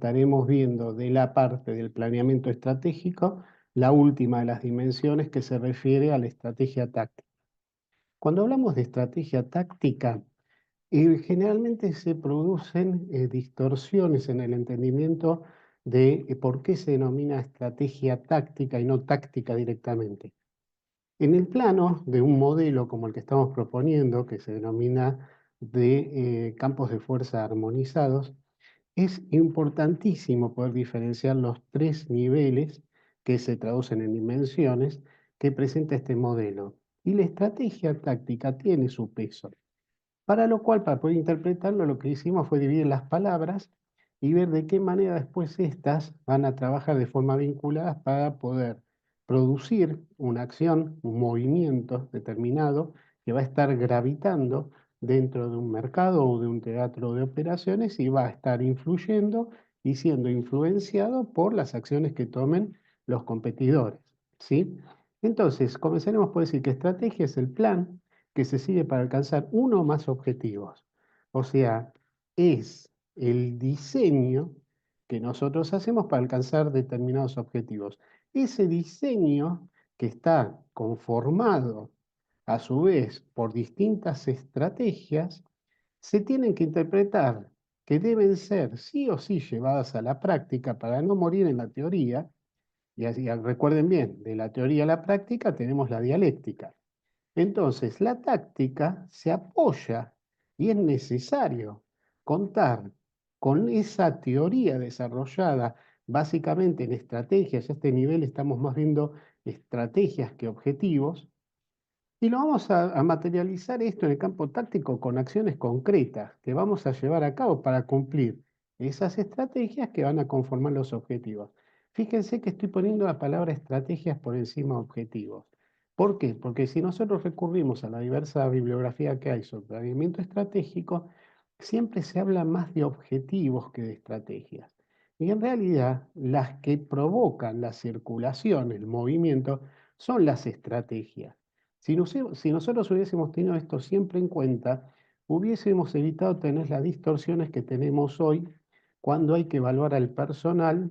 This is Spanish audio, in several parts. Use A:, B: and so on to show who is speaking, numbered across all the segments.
A: estaremos viendo de la parte del planeamiento estratégico la última de las dimensiones que se refiere a la estrategia táctica. Cuando hablamos de estrategia táctica, generalmente se producen distorsiones en el entendimiento de por qué se denomina estrategia táctica y no táctica directamente. En el plano de un modelo como el que estamos proponiendo, que se denomina de campos de fuerza armonizados, es importantísimo poder diferenciar los tres niveles que se traducen en dimensiones que presenta este modelo. Y la estrategia táctica tiene su peso. Para lo cual, para poder interpretarlo, lo que hicimos fue dividir las palabras y ver de qué manera después estas van a trabajar de forma vinculada para poder producir una acción, un movimiento determinado que va a estar gravitando dentro de un mercado o de un teatro de operaciones y va a estar influyendo y siendo influenciado por las acciones que tomen los competidores, ¿sí? Entonces, comenzaremos por decir que estrategia es el plan que se sigue para alcanzar uno o más objetivos. O sea, es el diseño que nosotros hacemos para alcanzar determinados objetivos. Ese diseño que está conformado a su vez por distintas estrategias, se tienen que interpretar que deben ser sí o sí llevadas a la práctica para no morir en la teoría. Y así, recuerden bien, de la teoría a la práctica tenemos la dialéctica. Entonces, la táctica se apoya y es necesario contar con esa teoría desarrollada básicamente en estrategias. A este nivel estamos más viendo estrategias que objetivos. Y lo vamos a materializar esto en el campo táctico con acciones concretas que vamos a llevar a cabo para cumplir esas estrategias que van a conformar los objetivos. Fíjense que estoy poniendo la palabra estrategias por encima de objetivos. ¿Por qué? Porque si nosotros recurrimos a la diversa bibliografía que hay sobre planeamiento estratégico, siempre se habla más de objetivos que de estrategias. Y en realidad, las que provocan la circulación, el movimiento, son las estrategias. Si nosotros hubiésemos tenido esto siempre en cuenta, hubiésemos evitado tener las distorsiones que tenemos hoy cuando hay que evaluar al personal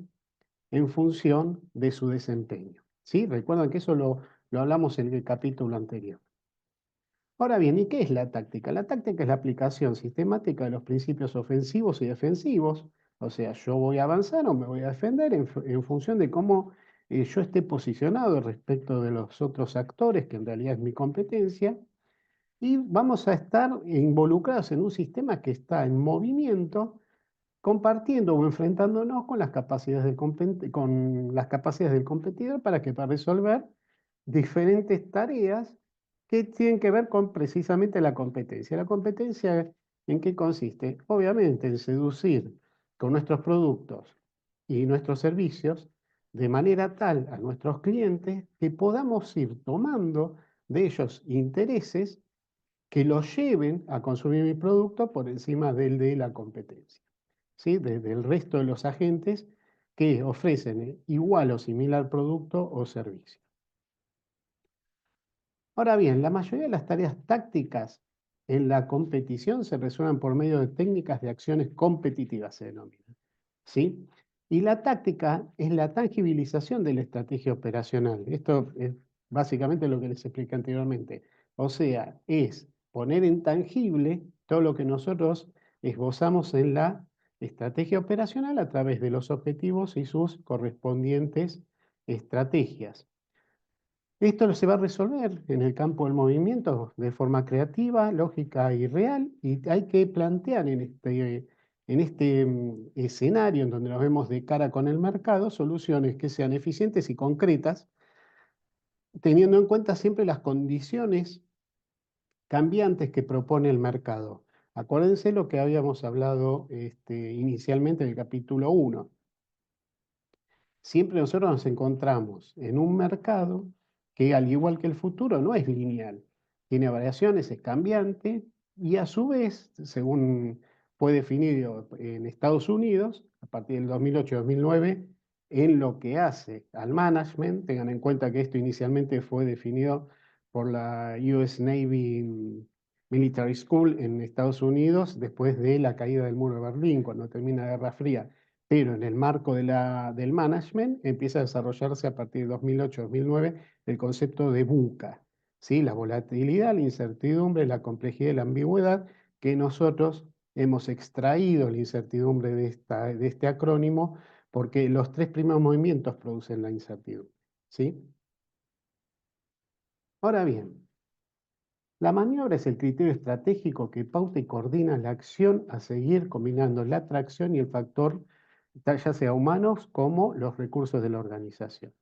A: en función de su desempeño. ¿Sí? Recuerdan que eso lo hablamos en el capítulo anterior. Ahora bien, ¿y qué es la táctica? La táctica es la aplicación sistemática de los principios ofensivos y defensivos. O sea, yo voy a avanzar o me voy a defender en función de cómo yo esté posicionado respecto de los otros actores, que en realidad es mi competencia, y vamos a estar involucrados en un sistema que está en movimiento, compartiendo o enfrentándonos con las capacidades del competidor para resolver diferentes tareas que tienen que ver con precisamente la competencia. ¿La competencia en qué consiste? Obviamente en seducir con nuestros productos y nuestros servicios de manera tal a nuestros clientes que podamos ir tomando de ellos intereses que los lleven a consumir mi producto por encima del de la competencia, ¿sí? Del resto de los agentes que ofrecen igual o similar producto o servicio. Ahora bien, la mayoría de las tareas tácticas en la competición se resuelven por medio de técnicas de acciones competitivas, se denominan, ¿sí? Y la táctica es la tangibilización de la estrategia operacional. Esto es básicamente lo que les expliqué anteriormente. O sea, es poner en tangible todo lo que nosotros esbozamos en la estrategia operacional a través de los objetivos y sus correspondientes estrategias. Esto se va a resolver en el campo del movimiento de forma creativa, lógica y real, y hay que plantear en este escenario en donde nos vemos de cara con el mercado soluciones que sean eficientes y concretas, teniendo en cuenta siempre las condiciones cambiantes que propone el mercado. Acuérdense lo que habíamos hablado inicialmente en el capítulo 1. Siempre nosotros nos encontramos en un mercado que, al igual que el futuro, no es lineal. Tiene variaciones, es cambiante y a su vez, según fue definido en Estados Unidos, a partir del 2008-2009, en lo que hace al management, tengan en cuenta que esto inicialmente fue definido por la US Navy Military School en Estados Unidos después de la caída del muro de Berlín, cuando termina la Guerra Fría. Pero en el marco del management empieza a desarrollarse a partir de 2008-2009 el concepto de VUCA, ¿sí? La volatilidad, la incertidumbre, la complejidad y la ambigüedad, que nosotros hemos extraído la incertidumbre de este acrónimo porque los tres primeros movimientos producen la incertidumbre, ¿sí? Ahora bien, la maniobra es el criterio estratégico que pauta y coordina la acción a seguir combinando la atracción y el factor, ya sea humanos como los recursos de la organización.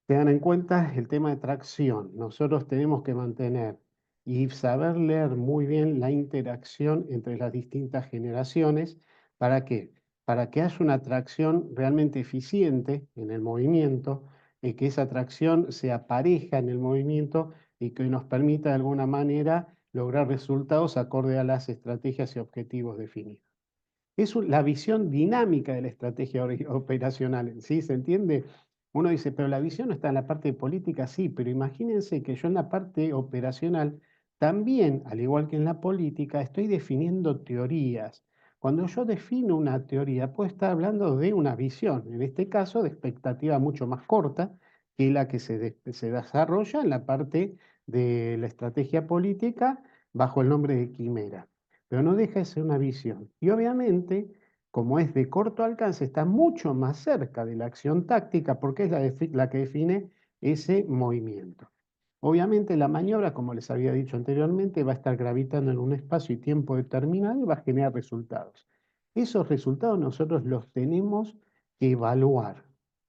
A: Tengan en cuenta el tema de tracción. Nosotros tenemos que mantener y saber leer muy bien la interacción entre las distintas generaciones. ¿Para qué? Para que haya una tracción realmente eficiente en el movimiento, y que esa tracción sea pareja en el movimiento y que nos permita de alguna manera lograr resultados acorde a las estrategias y objetivos definidos. Es la visión dinámica de la estrategia operacional, ¿sí? ¿Se entiende? Uno dice, pero la visión no está en la parte política, sí, pero imagínense que yo en la parte operacional también, al igual que en la política, estoy definiendo teorías. Cuando yo defino una teoría, puedo estar hablando de una visión, en este caso de expectativa mucho más corta que la que se desarrolla en la parte de la estrategia política bajo el nombre de quimera, pero no deja de ser una visión. Y obviamente, como es de corto alcance, está mucho más cerca de la acción táctica porque es la que define ese movimiento. Obviamente la maniobra, como les había dicho anteriormente, va a estar gravitando en un espacio y tiempo determinado y va a generar resultados. Esos resultados nosotros los tenemos que evaluar.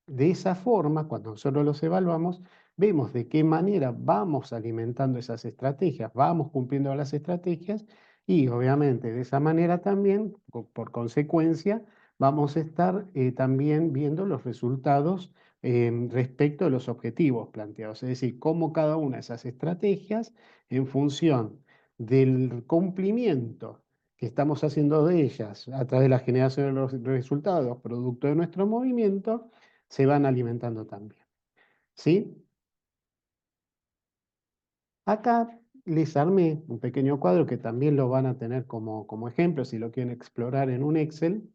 A: De esa forma, cuando nosotros los evaluamos, vemos de qué manera vamos alimentando esas estrategias, vamos cumpliendo las estrategias y obviamente de esa manera también, por consecuencia, vamos a estar también viendo los resultados respecto a los objetivos planteados, es decir, cómo cada una de esas estrategias, en función del cumplimiento que estamos haciendo de ellas a través de la generación de los resultados producto de nuestro movimiento, se van alimentando también. ¿Sí? Acá les armé un pequeño cuadro que también lo van a tener como ejemplo si lo quieren explorar en un Excel,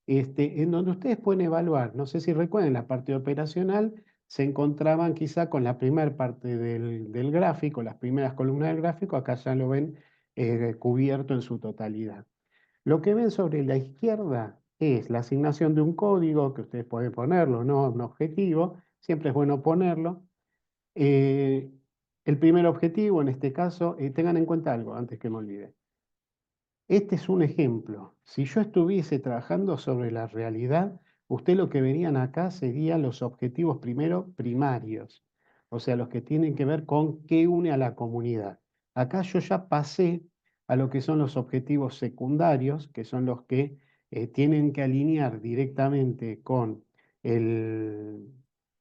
A: en donde ustedes pueden evaluar, no sé si recuerden, la parte operacional se encontraban quizá con la primera parte del gráfico, las primeras columnas del gráfico, acá ya lo ven cubierto en su totalidad. Lo que ven sobre la izquierda es la asignación de un código, que ustedes pueden ponerlo, ¿no? Un objetivo, siempre es bueno ponerlo. Eh, el primer objetivo, en este caso, tengan en cuenta algo antes que me olvide. Este es un ejemplo. Si yo estuviese trabajando sobre la realidad, usted lo que verían acá serían los objetivos primero primarios, o sea, los que tienen que ver con qué une a la comunidad. Acá yo ya pasé a lo que son los objetivos secundarios, que son los que tienen que alinear directamente con el-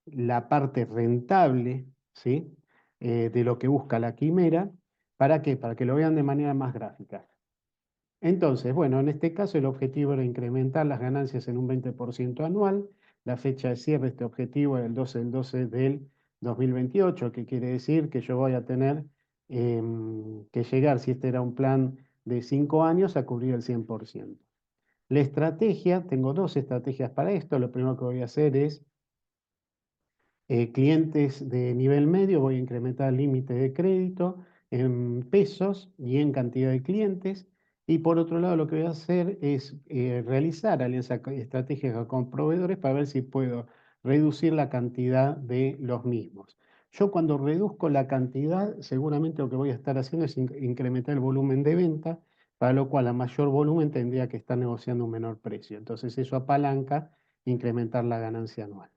A: la parte rentable, ¿sí? De lo que busca la quimera. ¿Para qué? Para que lo vean de manera más gráfica. Entonces, bueno, en este caso el objetivo era incrementar las ganancias en un 20% anual. La fecha de cierre de este objetivo era el 12 del 12 del 2028, que quiere decir que yo voy a tener que llegar, si este era un plan de 5 años, a cubrir el 100%. La estrategia, tengo dos estrategias para esto. Lo primero que voy a hacer es clientes de nivel medio, voy a incrementar el límite de crédito en pesos y en cantidad de clientes. Y por otro lado, lo que voy a hacer es realizar alianzas estratégicas con proveedores para ver si puedo reducir la cantidad de los mismos. Yo cuando reduzco la cantidad, seguramente lo que voy a estar haciendo es incrementar el volumen de venta, para lo cual a mayor volumen tendría que estar negociando un menor precio. Entonces eso apalanca incrementar la ganancia anual.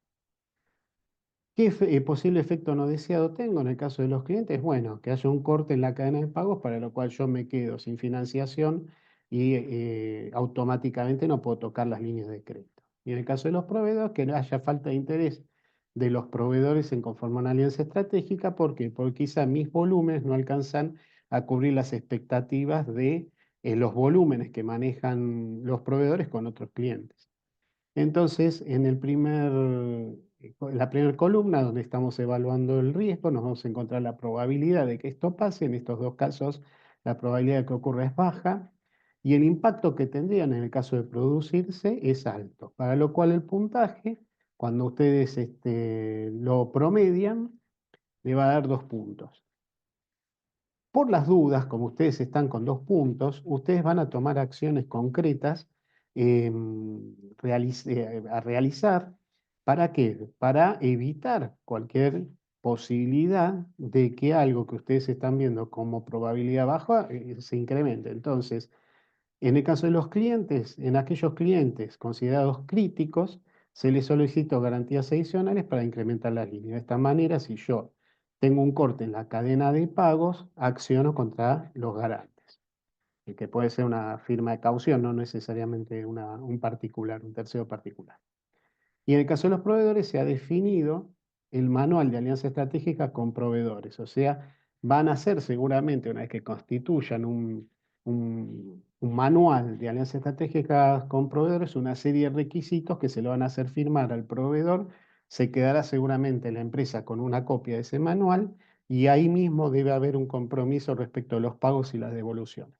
A: ¿Qué posible efecto no deseado tengo en el caso de los clientes? Bueno, que haya un corte en la cadena de pagos para lo cual yo me quedo sin financiación y automáticamente no puedo tocar las líneas de crédito. Y en el caso de los proveedores, que no haya falta de interés de los proveedores en conformar una alianza estratégica. ¿Por qué? Porque quizá mis volúmenes no alcanzan a cubrir las expectativas de los volúmenes que manejan los proveedores con otros clientes. Entonces, en la primera columna donde estamos evaluando el riesgo, nos vamos a encontrar la probabilidad de que esto pase. En estos dos casos, la probabilidad de que ocurra es baja. y el impacto que tendrían en el caso de producirse es alto, para lo cual el puntaje, cuando ustedes lo promedian, le va a dar 2 puntos. Por las dudas, como ustedes están con 2 puntos, ustedes van a tomar acciones concretas a realizar. ¿Para qué? Para evitar cualquier posibilidad de que algo que ustedes están viendo como probabilidad baja se incremente. Entonces, en el caso de los clientes, en aquellos clientes considerados críticos, se les solicitó garantías adicionales para incrementar la línea. De esta manera, si yo tengo un corte en la cadena de pagos, acciono contra los garantes, y que puede ser una firma de caución, no necesariamente un particular, un tercero particular. Y en el caso de los proveedores se ha definido el manual de alianza estratégica con proveedores, o sea, van a ser seguramente, una vez que constituyan un manual de alianza estratégica con proveedores, una serie de requisitos que se lo van a hacer firmar al proveedor, se quedará seguramente la empresa con una copia de ese manual y ahí mismo debe haber un compromiso respecto a los pagos y las devoluciones.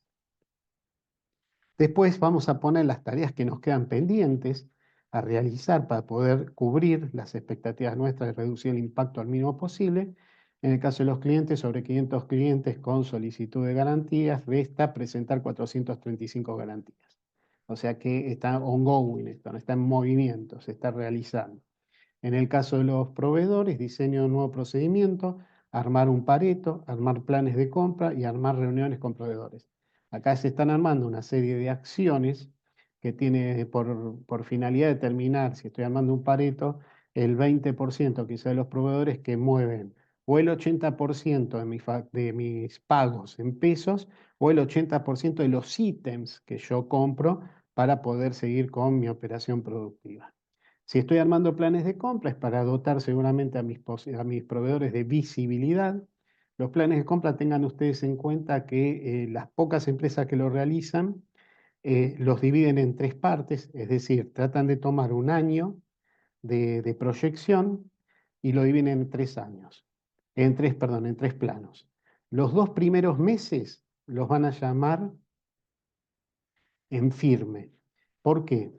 A: Después vamos a poner las tareas que nos quedan pendientes a realizar para poder cubrir las expectativas nuestras de reducir el impacto al mínimo posible. En el caso de los clientes, sobre 500 clientes con solicitud de garantías, resta presentar 435 garantías. O sea que está ongoing esto, no está en movimiento, se está realizando. En el caso de los proveedores, diseño de un nuevo procedimiento, armar un pareto, armar planes de compra y armar reuniones con proveedores. Acá se están armando una serie de acciones que tiene por finalidad determinar, si estoy armando un pareto, el 20% quizá de los proveedores que mueven o el 80% de mis pagos en pesos o el 80% de los ítems que yo compro para poder seguir con mi operación productiva. Si estoy armando planes de compra es para dotar seguramente a mis proveedores de visibilidad. Los planes de compra tengan ustedes en cuenta que las pocas empresas que lo realizan los dividen en 3 partes, es decir, tratan de tomar un año de proyección y lo dividen en 3 años, en 3 planos. Los 2 primeros meses los van a llamar en firme. ¿Por qué?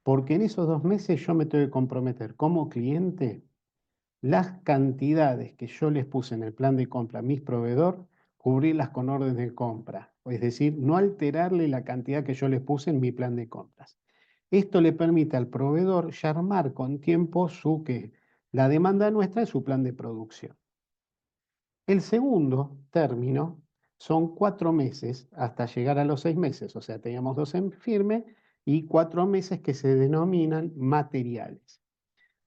A: Porque en esos 2 meses yo me tengo que comprometer como cliente las cantidades que yo les puse en el plan de compra a mis proveedores, cubrirlas con orden de compra. Es decir, no alterarle la cantidad que yo les puse en mi plan de compras. Esto le permite al proveedor ya armar con tiempo la demanda nuestra en su plan de producción. El segundo término son 4 meses hasta llegar a los 6 meses, o sea, teníamos 2 en firme y 4 meses que se denominan materiales.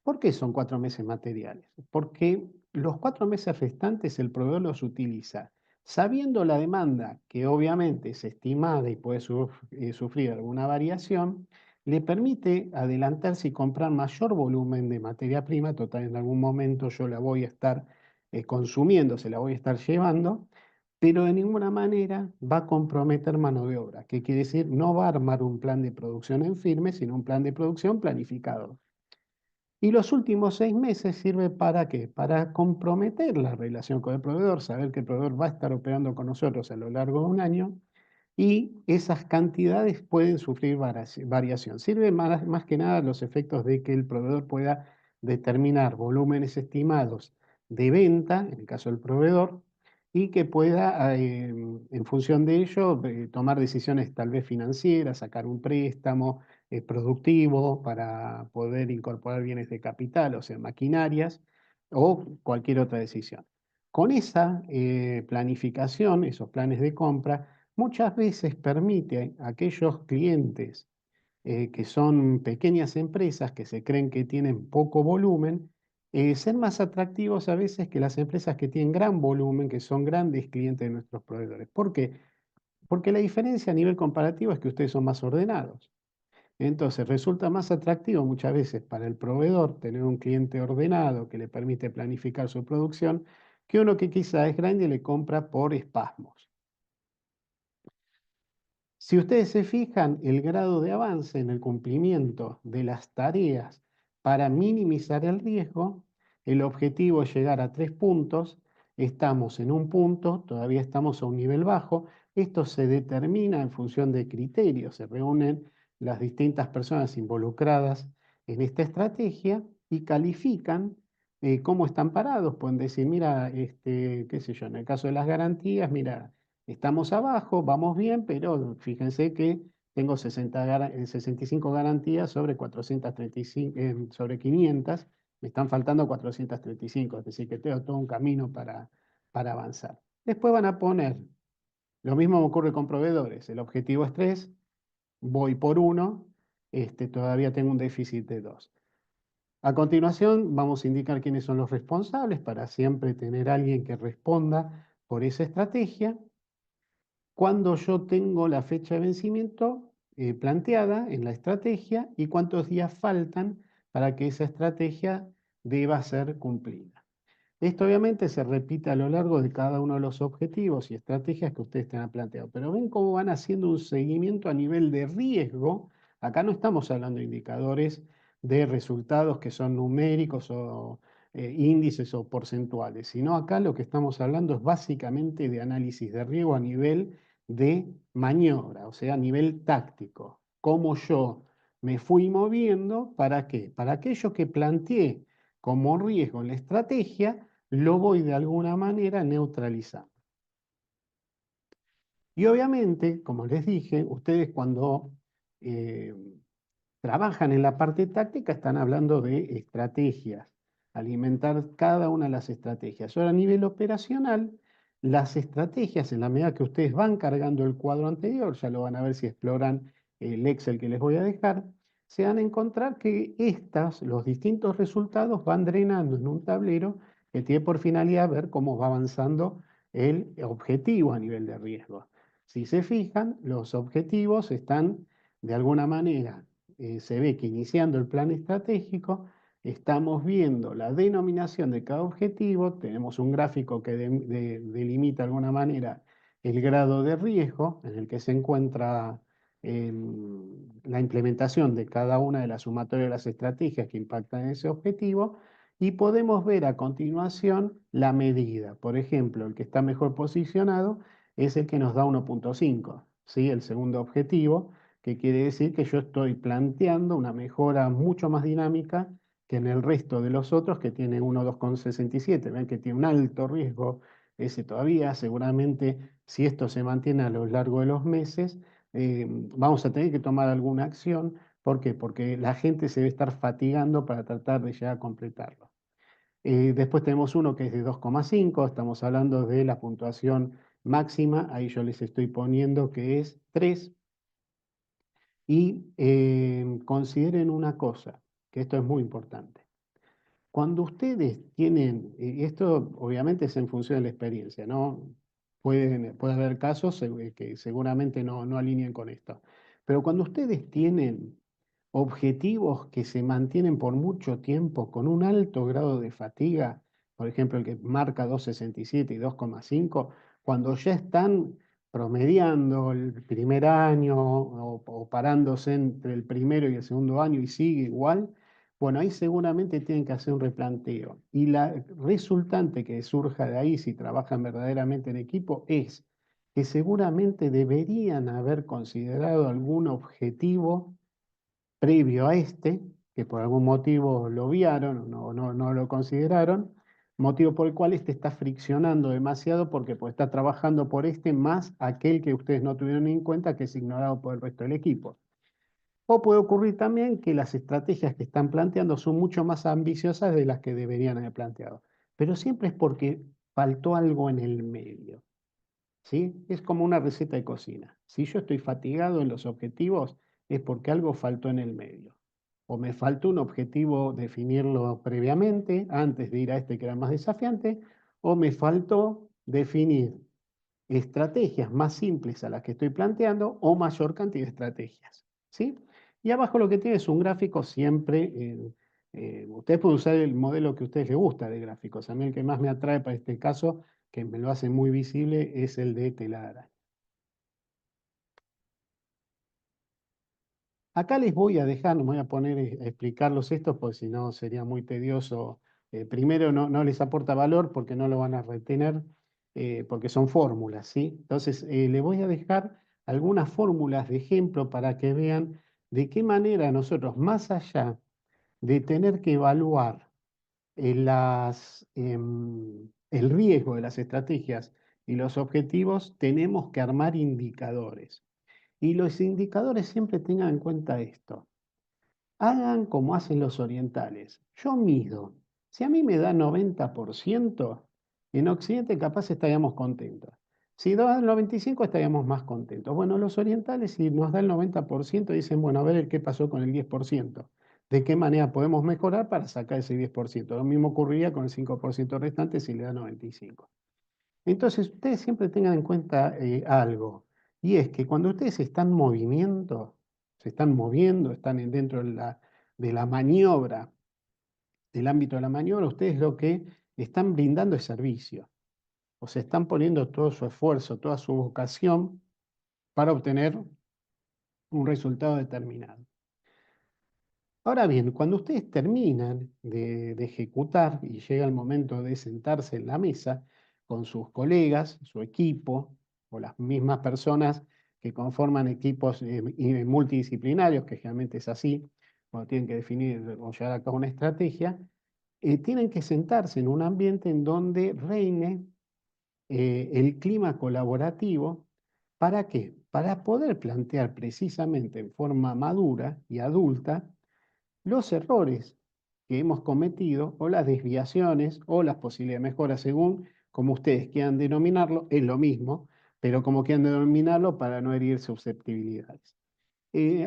A: ¿Por qué son 4 meses materiales? Porque los 4 meses restantes el proveedor los utiliza sabiendo la demanda, que obviamente es estimada y puede sufrir alguna variación, le permite adelantarse y comprar mayor volumen de materia prima. Total, en algún momento yo la voy a estar consumiendo, se la voy a estar llevando, pero de ninguna manera va a comprometer mano de obra. ¿Qué quiere decir? No va a armar un plan de producción en firme, sino un plan de producción planificado. Y los últimos 6 meses sirve ¿para qué? Para comprometer la relación con el proveedor, saber que el proveedor va a estar operando con nosotros a lo largo de un año y esas cantidades pueden sufrir variación. Sirve más que nada los efectos de que el proveedor pueda determinar volúmenes estimados de venta, en el caso del proveedor, y que pueda, en función de ello, tomar decisiones tal vez financieras, sacar un préstamo productivo para poder incorporar bienes de capital, o sea, maquinarias, o cualquier otra decisión. Con esa planificación, esos planes de compra, muchas veces permite a aquellos clientes que son pequeñas empresas que se creen que tienen poco volumen, ser más atractivos a veces que las empresas que tienen gran volumen, que son grandes clientes de nuestros proveedores. ¿Por qué? Porque la diferencia a nivel comparativo es que ustedes son más ordenados. Entonces resulta más atractivo muchas veces para el proveedor tener un cliente ordenado que le permite planificar su producción que uno que quizá es grande y le compra por espasmos. Si ustedes se fijan, el grado de avance en el cumplimiento de las tareas para minimizar el riesgo, el objetivo es llegar a 3 puntos, estamos en un punto, todavía estamos a un nivel bajo, Esto se determina en función de criterios. Se reúnen las distintas personas involucradas en esta estrategia y califican cómo están parados. Pueden decir, mira, qué sé yo, en el caso de las garantías, mira, estamos abajo, vamos bien, pero fíjense que tengo 65 garantías sobre 435, sobre 500, me están faltando 435, es decir, que tengo todo un camino para avanzar. Después van a poner, lo mismo me ocurre con proveedores, el objetivo es 3, voy por 1, todavía tengo un déficit de 2. A continuación, vamos a indicar quiénes son los responsables para siempre tener alguien que responda por esa estrategia. Cuando yo tengo la fecha de vencimiento planteada en la estrategia y cuántos días faltan para que esa estrategia deba ser cumplida. Esto obviamente se repite a lo largo de cada uno de los objetivos y estrategias que ustedes tengan planteado, pero ven cómo van haciendo un seguimiento a nivel de riesgo. Acá no estamos hablando de indicadores de resultados que son numéricos o índices o porcentuales, sino acá lo que estamos hablando es básicamente de análisis de riesgo a nivel de maniobra, o sea, a nivel táctico. Cómo yo me fui moviendo, ¿para qué? Para aquello que planteé como riesgo en la estrategia, lo voy de alguna manera neutralizando. Y obviamente, como les dije, ustedes cuando eh, trabajan en la parte táctica están hablando de estrategias, alimentar cada una de las estrategias. Ahora, a nivel operacional, las estrategias, en la medida que ustedes van cargando el cuadro anterior, ya lo van a ver si exploran el Excel que les voy a dejar, se van a encontrar que los distintos resultados van drenando en un tablero que tiene por finalidad ver cómo va avanzando el objetivo a nivel de riesgo. Si se fijan, los objetivos están de alguna manera se ve que iniciando el plan estratégico, estamos viendo la denominación de cada objetivo, tenemos un gráfico que delimita de alguna manera el grado de riesgo en el que se encuentra la implementación de cada una de las sumatorias de las estrategias que impactan en ese objetivo y podemos ver a continuación la medida. Por ejemplo, el que está mejor posicionado es el que nos da 1,5, ¿sí? El segundo objetivo, que quiere decir que yo estoy planteando una mejora mucho más dinámica que en el resto de los otros que tienen 1,2,67. Ven que tiene un alto riesgo ese todavía. Seguramente, si esto se mantiene a lo largo de los meses, vamos a tener que tomar alguna acción. ¿Por qué? Porque la gente se debe estar fatigando para tratar de llegar a completarlo. Después tenemos uno que es de 2,5, estamos hablando de la puntuación máxima, ahí yo les estoy poniendo que es 3. Y consideren una cosa, que esto es muy importante. Cuando ustedes tienen, esto obviamente es en función de la experiencia, ¿no? Puede haber casos que seguramente no alineen con esto. Pero cuando ustedes tienen objetivos que se mantienen por mucho tiempo con un alto grado de fatiga, por ejemplo, el que marca 2,67 y 2,5, cuando ya están promediando el primer año o parándose entre el primero y el segundo año y sigue igual, bueno, ahí seguramente tienen que hacer un replanteo. Y la resultante que surja de ahí, si trabajan verdaderamente en equipo, es que seguramente deberían haber considerado algún objetivo previo a este, que por algún motivo lo obviaron o no lo consideraron, motivo por el cual este está friccionando demasiado porque pues, está trabajando por este más aquel que ustedes no tuvieron en cuenta, que es ignorado por el resto del equipo. O puede ocurrir también que las estrategias que están planteando son mucho más ambiciosas de las que deberían haber planteado. Pero siempre es porque faltó algo en el medio, ¿sí? Es como una receta de cocina. Si yo estoy fatigado en los objetivos, es porque algo faltó en el medio. O me faltó un objetivo definirlo previamente, antes de ir a este que era más desafiante, o me faltó definir estrategias más simples a las que estoy planteando o mayor cantidad de estrategias, ¿sí? Y abajo lo que tiene es un gráfico siempre, ustedes pueden usar el modelo que a ustedes les gusta de gráficos. A mí el que más me atrae para este caso, que me lo hace muy visible, es el de telada. Acá les voy a dejar, no me voy a poner a explicarlos estos, porque si no sería muy tedioso. Primero, no les aporta valor porque no lo van a retener. porque son fórmulas, ¿sí? Entonces, le voy a dejar algunas fórmulas de ejemplo para que vean de qué manera nosotros, más allá de tener que evaluar el riesgo de las estrategias y los objetivos, tenemos que armar indicadores. Y los indicadores siempre tengan en cuenta esto. Hagan como hacen los orientales. Yo mido. Si a mí me da 90%, en Occidente capaz estaríamos contentos. Si da el 95% estaríamos más contentos. Bueno, los orientales si nos da el 90% dicen, bueno, a ver qué pasó con el 10%. ¿De qué manera podemos mejorar para sacar ese 10%? Lo mismo ocurriría con el 5% restante si le da 95%. Entonces, ustedes siempre tengan en cuenta algo, y es que cuando ustedes están en movimiento, se están moviendo, están dentro de la maniobra, del ámbito de la maniobra, ustedes lo que están brindando es servicio, o se están poniendo todo su esfuerzo, toda su vocación para obtener un resultado determinado. Ahora bien, cuando ustedes terminan de ejecutar y llega el momento de sentarse en la mesa con sus colegas, su equipo o las mismas personas que conforman equipos multidisciplinarios, que generalmente es así, cuando tienen que definir o llevar a cabo una estrategia, tienen que sentarse en un ambiente en donde reine el clima colaborativo. ¿Para qué? Para poder plantear precisamente en forma madura y adulta los errores que hemos cometido o las desviaciones o las posibilidades de mejora, según como ustedes quieran denominarlo, es lo mismo, pero como quieran denominarlo para no herir susceptibilidades.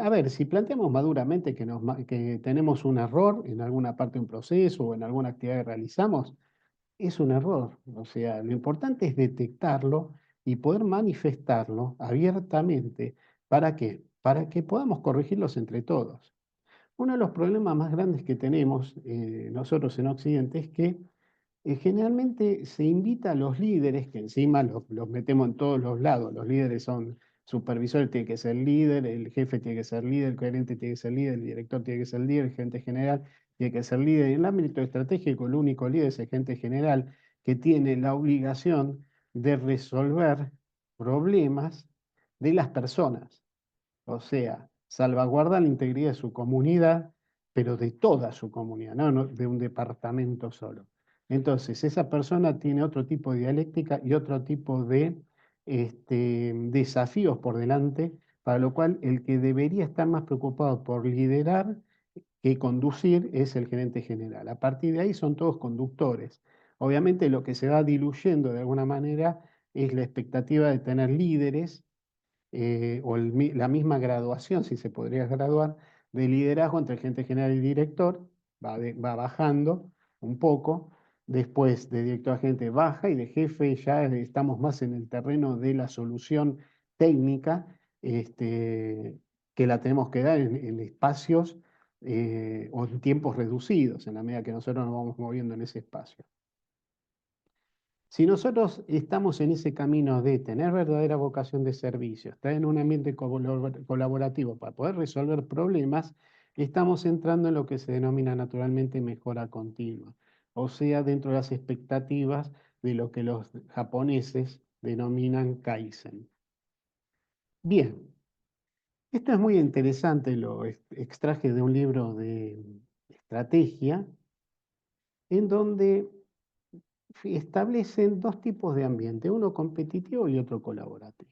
A: A ver, si planteamos maduramente que tenemos un error en alguna parte de un proceso o en alguna actividad que realizamos, es un error. O sea, lo importante es detectarlo y poder manifestarlo abiertamente. ¿Para qué? Para que podamos corregirlos entre todos. Uno de los problemas más grandes que tenemos nosotros en Occidente es que generalmente se invita a los líderes, que encima los metemos en todos los lados. Los líderes son supervisores, tiene que ser líder, el jefe tiene que ser líder, el gerente tiene que ser líder, el director tiene que ser líder, el gerente general tiene que ser líder. En el ámbito estratégico, el único líder es el gerente general que tiene la obligación de resolver problemas de las personas. O sea, salvaguarda la integridad de su comunidad, pero de toda su comunidad, no de un departamento solo. Entonces, esa persona tiene otro tipo de dialéctica y otro tipo de desafíos por delante, para lo cual el que debería estar más preocupado por liderar que conducir es el gerente general. A partir de ahí son todos conductores. Obviamente lo que se va diluyendo de alguna manera es la expectativa de tener líderes o la misma graduación, si se podría graduar, de liderazgo entre gerente general y director, va bajando un poco, después de director a gerente baja y de jefe ya estamos más en el terreno de la solución técnica, que la tenemos que dar en espacios o en tiempos reducidos, en la medida que nosotros nos vamos moviendo en ese espacio. Si nosotros estamos en ese camino de tener verdadera vocación de servicio, estar en un ambiente colaborativo para poder resolver problemas, estamos entrando en lo que se denomina naturalmente mejora continua, o sea, dentro de las expectativas de lo que los japoneses denominan Kaizen. Bien, esto es muy interesante, lo extraje de un libro de estrategia, en donde establecen dos tipos de ambiente, uno competitivo y otro colaborativo.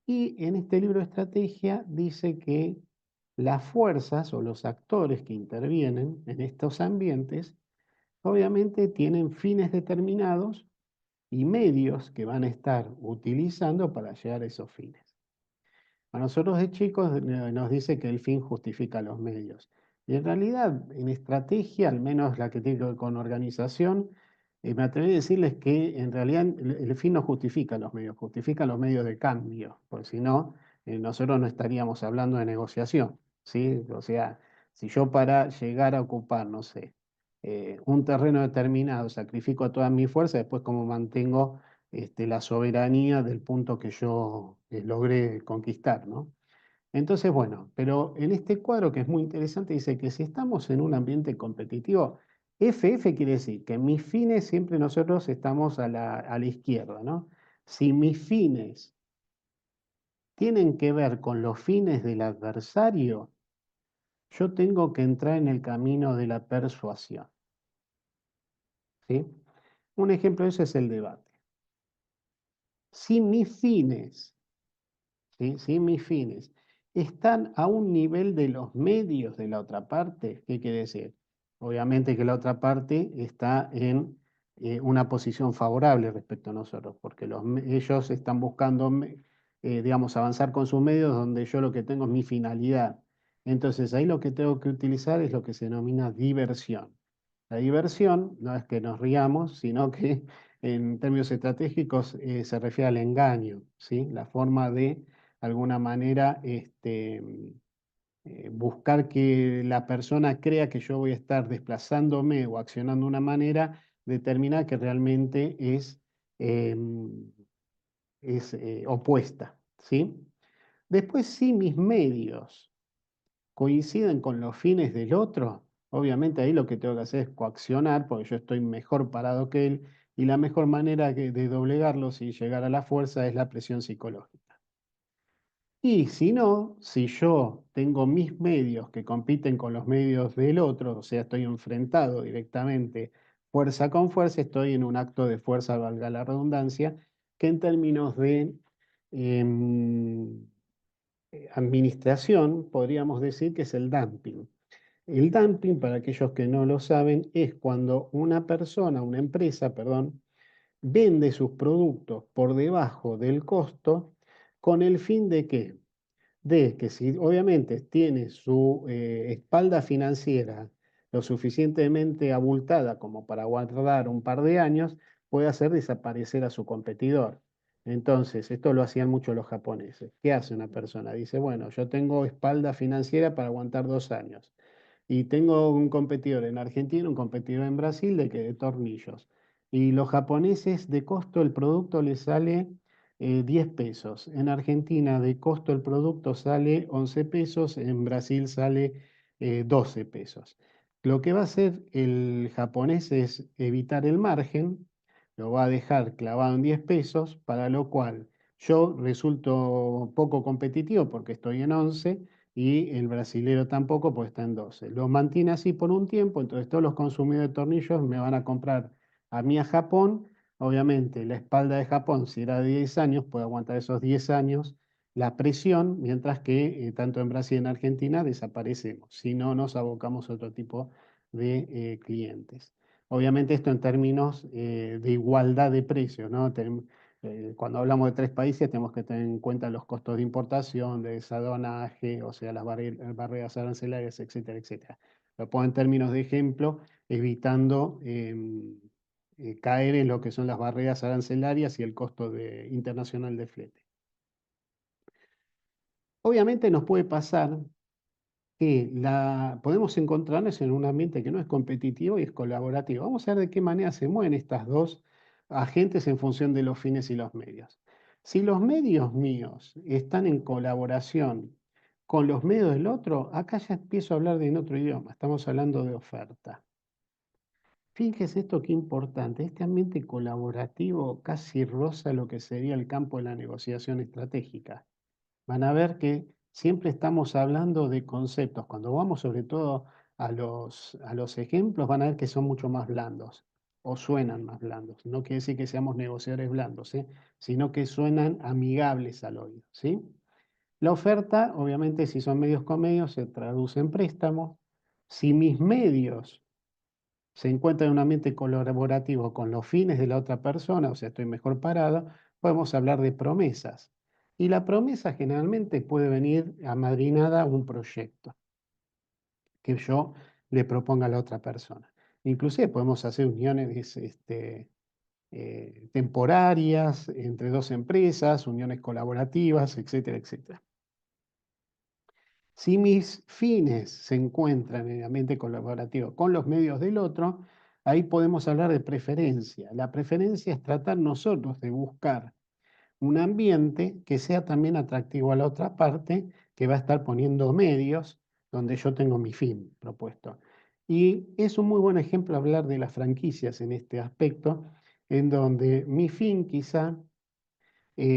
A: Y en este libro de estrategia dice que las fuerzas o los actores que intervienen en estos ambientes obviamente tienen fines determinados y medios que van a estar utilizando para llegar a esos fines. A nosotros de chicos nos dice que el fin justifica los medios. Y en realidad, en estrategia, al menos la que tiene que ver con organización, me atreví a decirles que en realidad el fin no justifica los medios de cambio, porque si no, nosotros no estaríamos hablando de negociación, ¿sí? O sea, si yo para llegar a ocupar, no sé, un terreno determinado, sacrifico a toda mi fuerza, después cómo mantengo la soberanía del punto que yo logré conquistar, ¿no? Entonces, bueno, pero en este cuadro que es muy interesante dice que si estamos en un ambiente competitivo, FF quiere decir que mis fines siempre nosotros estamos a la izquierda, ¿no? Si mis fines tienen que ver con los fines del adversario, yo tengo que entrar en el camino de la persuasión, ¿sí? Un ejemplo de eso es el debate. Si mis fines, ¿sí? Si mis fines están a un nivel de los medios de la otra parte, ¿qué quiere decir? Obviamente que la otra parte está en una posición favorable respecto a nosotros, porque ellos están buscando, digamos, avanzar con sus medios donde yo lo que tengo es mi finalidad. Entonces ahí lo que tengo que utilizar es lo que se denomina diversión. La diversión no es que nos riamos, sino que en términos estratégicos se refiere al engaño, ¿sí? La forma de alguna manera buscar que la persona crea que yo voy a estar desplazándome o accionando de una manera determinada que realmente es opuesta, ¿sí? Después, si mis medios coinciden con los fines del otro, obviamente ahí lo que tengo que hacer es coaccionar, porque yo estoy mejor parado que él, y la mejor manera de doblegarlos y llegar a la fuerza es la presión psicológica. Y si no, si yo tengo mis medios que compiten con los medios del otro, o sea, estoy enfrentado directamente fuerza con fuerza, estoy en un acto de fuerza, valga la redundancia, que en términos de em, administración podríamos decir que es el dumping. El dumping, para aquellos que no lo saben, es cuando una persona, una empresa, perdón, vende sus productos por debajo del costo con el fin de qué, de que si obviamente tiene su espalda financiera lo suficientemente abultada como para guardar un par de años, puede hacer desaparecer a su competidor. Entonces, esto lo hacían mucho los japoneses. ¿Qué hace una persona? Dice, bueno, yo tengo espalda financiera para aguantar 2 años. Y tengo un competidor en Argentina, un competidor en Brasil de tornillos. Y los japoneses de costo el producto les sale 10 pesos. En Argentina de costo el producto sale 11 pesos, en Brasil sale 12 pesos. Lo que va a hacer el japonés es evitar el margen, lo va a dejar clavado en 10 pesos, para lo cual yo resulto poco competitivo porque estoy en 11 y el brasilero tampoco, pues está en 12. Lo mantiene así por un tiempo, entonces todos los consumidores de tornillos me van a comprar a mí a Japón. Obviamente, la espalda de Japón, si era de 10 años, puede aguantar esos 10 años la presión, mientras que tanto en Brasil y en Argentina desaparecemos, si no nos abocamos a otro tipo de clientes. Obviamente esto en términos de igualdad de precios, ¿no? Cuando hablamos de tres países tenemos que tener en cuenta los costos de importación, de desaduanaje, o sea, las barreras arancelarias, etcétera, etcétera. Lo pongo en términos de ejemplo, evitando caer en lo que son las barreras arancelarias y el costo internacional de flete. Obviamente nos puede pasar que podemos encontrarnos en un ambiente que no es competitivo y es colaborativo. Vamos a ver de qué manera se mueven estas dos agentes en función de los fines y los medios. Si los medios míos están en colaboración con los medios del otro, acá ya empiezo a hablar en otro idioma, estamos hablando de oferta. Fíjese esto qué importante, este ambiente colaborativo casi roza lo que sería el campo de la negociación estratégica. Van a ver que siempre estamos hablando de conceptos. Cuando vamos sobre todo a los ejemplos, van a ver que son mucho más blandos o suenan más blandos. No quiere decir que seamos negociadores blandos, ¿sí? Sino que suenan amigables al oído, ¿sí? La oferta, obviamente, si son medios con medios, se traduce en préstamos. Si mis medios se encuentran en un ambiente colaborativo con los fines de la otra persona, o sea, estoy mejor parado, podemos hablar de promesas. Y la promesa generalmente puede venir amadrinada a un proyecto que yo le proponga a la otra persona. Inclusive podemos hacer uniones temporarias entre dos empresas, uniones colaborativas, etcétera, etcétera. Si mis fines se encuentran en el ambiente colaborativo con los medios del otro, ahí podemos hablar de preferencia. La preferencia es tratar nosotros de buscar un ambiente que sea también atractivo a la otra parte, que va a estar poniendo medios donde yo tengo mi fin propuesto. Y es un muy buen ejemplo hablar de las franquicias en este aspecto, en donde mi fin quizá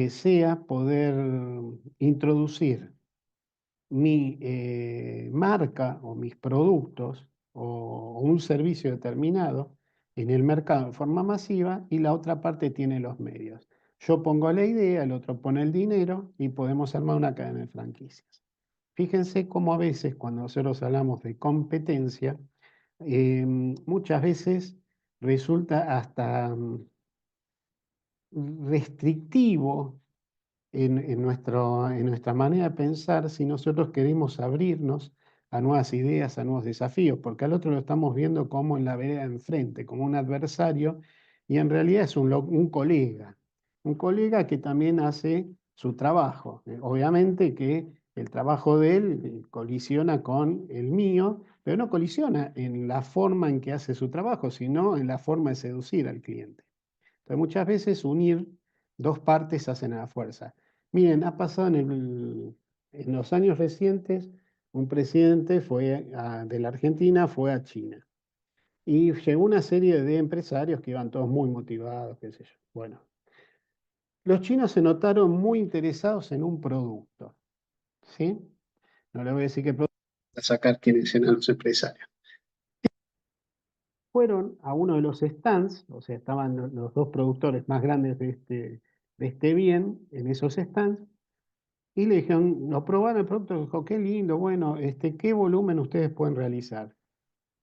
A: sea poder introducir mi marca o mis productos o un servicio determinado en el mercado de forma masiva y la otra parte tiene los medios. Yo pongo la idea, el otro pone el dinero y podemos armar una cadena de franquicias. Fíjense cómo a veces cuando nosotros hablamos de competencia, muchas veces resulta hasta restrictivo en nuestra manera de pensar si nosotros queremos abrirnos a nuevas ideas, a nuevos desafíos, porque al otro lo estamos viendo como en la vereda de enfrente, como un adversario, y en realidad es un colega que también hace su trabajo. Obviamente que el trabajo de él colisiona con el mío, pero no colisiona en la forma en que hace su trabajo, sino en la forma de seducir al cliente. Entonces, muchas veces unir dos partes hacen a la fuerza. Miren, ha pasado en los años recientes, un presidente de la Argentina fue a China y llegó una serie de empresarios que iban todos muy motivados, qué sé yo. Bueno, los chinos se notaron muy interesados en un producto, ¿sí? No le voy a decir qué producto, a sacar quiénes eran los empresarios. Fueron a uno de los stands, o sea, estaban los dos productores más grandes de este bien en esos stands, y le dijeron, lo probaron el producto, dijo, qué lindo, bueno, ¿qué volumen ustedes pueden realizar?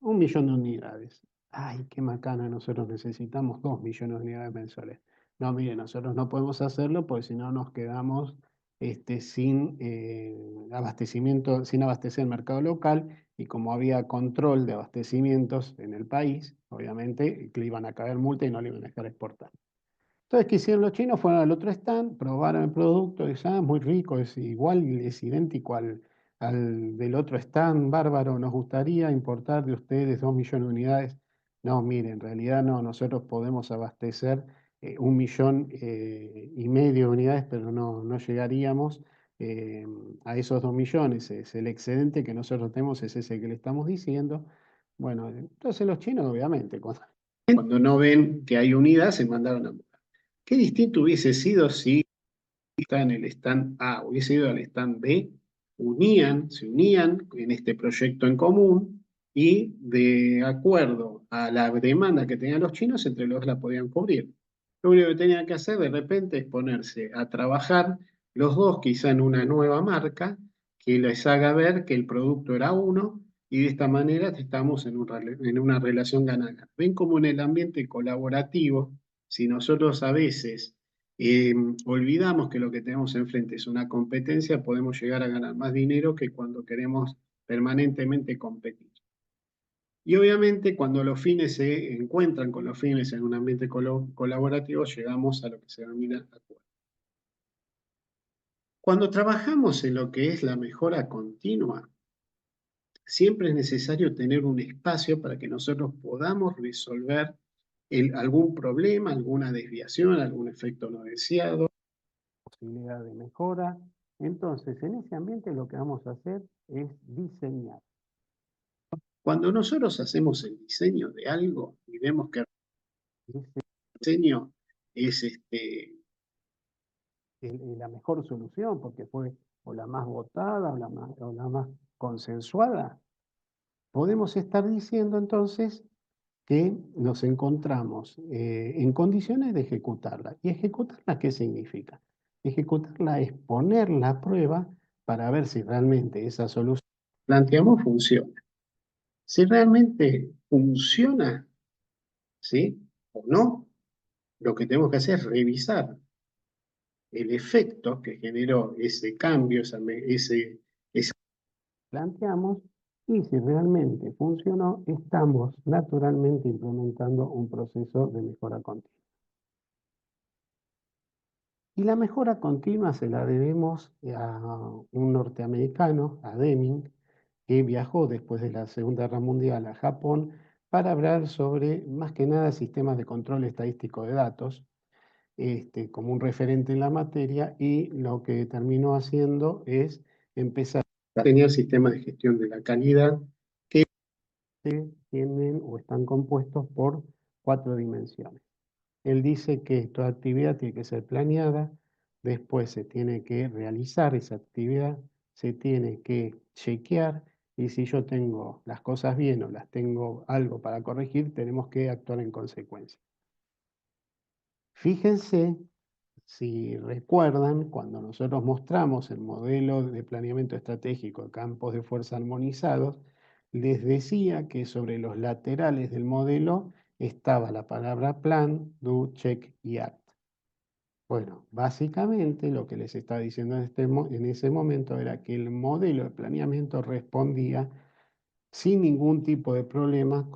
A: 1 millón de unidades. Ay, qué macana, nosotros necesitamos 2 millones de unidades mensuales. No, mire, nosotros no podemos hacerlo porque si no nos quedamos sin abastecimiento, sin abastecer el mercado local y como había control de abastecimientos en el país, obviamente le iban a caer multa y no le iban a dejar exportar. Entonces, ¿qué hicieron los chinos? Fueron al otro stand, probaron el producto, y dijeron, ah, muy rico, es igual, es idéntico al del otro stand, bárbaro, nos gustaría importar de ustedes 2 millones de unidades. No, mire, en realidad no, nosotros podemos abastecer 1,5 millones de unidades, pero no llegaríamos eh, a esos 2 millones. Es el excedente que nosotros tenemos, es ese que le estamos diciendo. Bueno, entonces los chinos, obviamente, cuando no ven que hay unidad, se mandaron a... Qué distinto hubiese sido si está en el stand A, hubiese ido al stand B, se unían en este proyecto en común y de acuerdo a la demanda que tenían los chinos, entre los dos la podían cubrir. Lo único que tenían que hacer de repente es ponerse a trabajar los dos quizá en una nueva marca que les haga ver que el producto era uno y de esta manera estamos en una relación ganar-ganar. Ven como en el ambiente colaborativo, si nosotros a veces eh, olvidamos que lo que tenemos enfrente es una competencia, podemos llegar a ganar más dinero que cuando queremos permanentemente competir. Y obviamente cuando los fines se encuentran con los fines en un ambiente colaborativo, llegamos a lo que se denomina acuerdo. Cuando trabajamos en lo que es la mejora continua, siempre es necesario tener un espacio para que nosotros podamos resolver algún problema, alguna desviación, algún efecto no deseado, posibilidad de mejora. Entonces, en ese ambiente lo que vamos a hacer es diseñar. Cuando nosotros hacemos el diseño de algo y vemos que ese diseño es la mejor solución porque fue o la más votada o la más consensuada, podemos estar diciendo entonces que nos encontramos en condiciones de ejecutarla. ¿Y ejecutarla qué significa? Ejecutarla es ponerla a prueba para ver si realmente esa solución que planteamos funciona. Si realmente funciona, ¿sí? O no, lo que tenemos que hacer es revisar el efecto que generó ese cambio, ese planteamos, y si realmente funcionó, estamos naturalmente implementando un proceso de mejora continua. Y la mejora continua se la debemos a un norteamericano, a Deming, que viajó después de la Segunda Guerra Mundial a Japón para hablar sobre, más que nada, sistemas de control estadístico de datos, como un referente en la materia, y lo que terminó haciendo es empezar a tener sistemas de gestión de la calidad tienen o están compuestos por 4 dimensiones. Él dice que toda actividad tiene que ser planeada, después se tiene que realizar esa actividad, se tiene que chequear y si yo tengo las cosas bien o las tengo algo para corregir, tenemos que actuar en consecuencia. Fíjense, si recuerdan, cuando nosotros mostramos el modelo de planeamiento estratégico de campos de fuerza armonizados, les decía que sobre los laterales del modelo estaba la palabra plan, do, check y act. Bueno, básicamente lo que les estaba diciendo en ese momento era que el modelo de planeamiento respondía sin ningún tipo de problema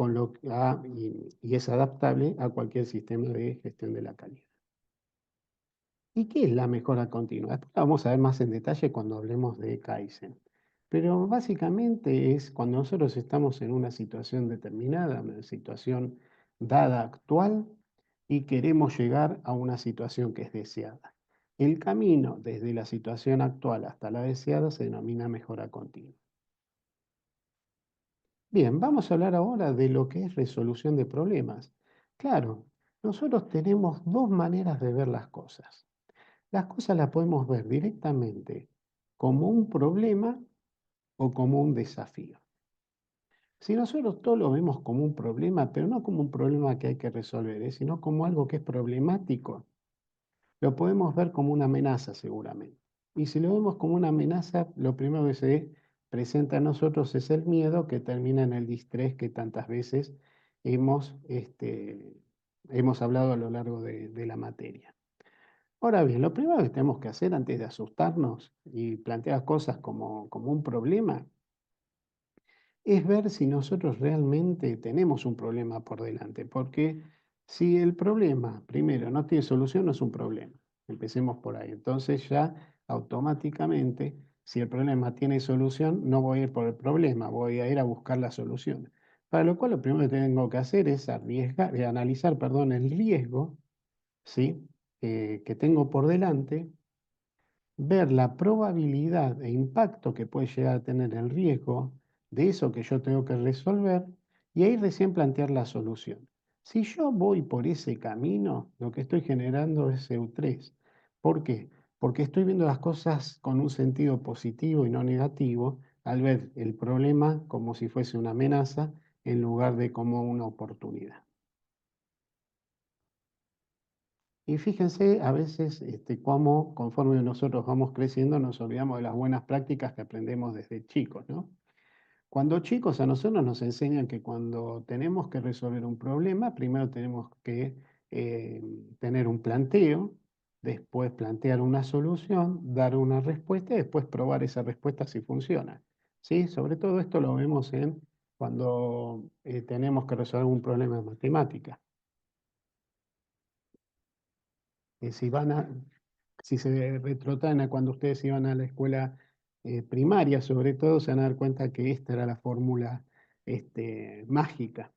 A: y es adaptable a cualquier sistema de gestión de la calidad. ¿Y qué es la mejora continua? Después la vamos a ver más en detalle cuando hablemos de Kaizen. Pero básicamente es cuando nosotros estamos en una situación determinada, una situación dada actual, y queremos llegar a una situación que es deseada. El camino desde la situación actual hasta la deseada se denomina mejora continua. Bien, vamos a hablar ahora de lo que es resolución de problemas. Claro, nosotros tenemos dos maneras de ver las cosas. Las cosas las podemos ver directamente como un problema o como un desafío. Si nosotros todo lo vemos como un problema, pero no como un problema que hay que resolver, sino como algo que es problemático, lo podemos ver como una amenaza seguramente. Y si lo vemos como una amenaza, lo primero que se presenta a nosotros es el miedo que termina en el distrés que tantas veces hemos, hemos hablado a lo largo de la materia. Ahora bien, lo primero que tenemos que hacer antes de asustarnos y plantear cosas como un problema es ver si nosotros realmente tenemos un problema por delante, porque si el problema, primero, no tiene solución, no es un problema. Empecemos por ahí. Entonces ya automáticamente, si el problema tiene solución, no voy a ir por el problema, voy a ir a buscar la solución. Para lo cual lo primero que tengo que hacer es analizar, perdón, el riesgo, ¿sí? Que tengo por delante, ver la probabilidad e impacto que puede llegar a tener el riesgo de eso que yo tengo que resolver y ahí recién plantear la solución. Si yo voy por ese camino, lo que estoy generando es EU3. ¿Por qué? Porque estoy viendo las cosas con un sentido positivo y no negativo al ver el problema como si fuese una amenaza en lugar de como una oportunidad. Y fíjense a veces cómo conforme nosotros vamos creciendo nos olvidamos de las buenas prácticas que aprendemos desde chicos, ¿no? Cuando chicos a nosotros nos enseñan que cuando tenemos que resolver un problema, primero tenemos que eh, tener un planteo, después plantear una solución, dar una respuesta y después probar esa respuesta si funciona. ¿Sí? Sobre todo esto lo vemos en cuando tenemos que resolver un problema de matemática. Si van si se retrotraen a cuando ustedes iban a la escuela primaria, sobre todo, se van a dar cuenta que esta era la fórmula mágica.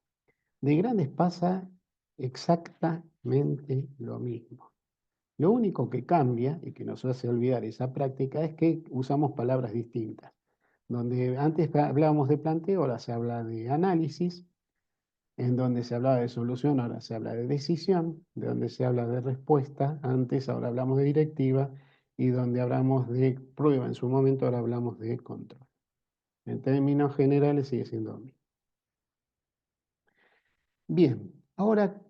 A: De grandes pasa exactamente lo mismo. Lo único que cambia y que nos hace olvidar esa práctica es que usamos palabras distintas. Donde antes hablábamos de planteo, ahora se habla de análisis, en donde se hablaba de solución, ahora se habla de decisión, de donde se habla de respuesta, antes ahora hablamos de directiva, y donde hablamos de prueba en su momento, ahora hablamos de control. En términos generales sigue siendo lo mismo. Bien, ahora,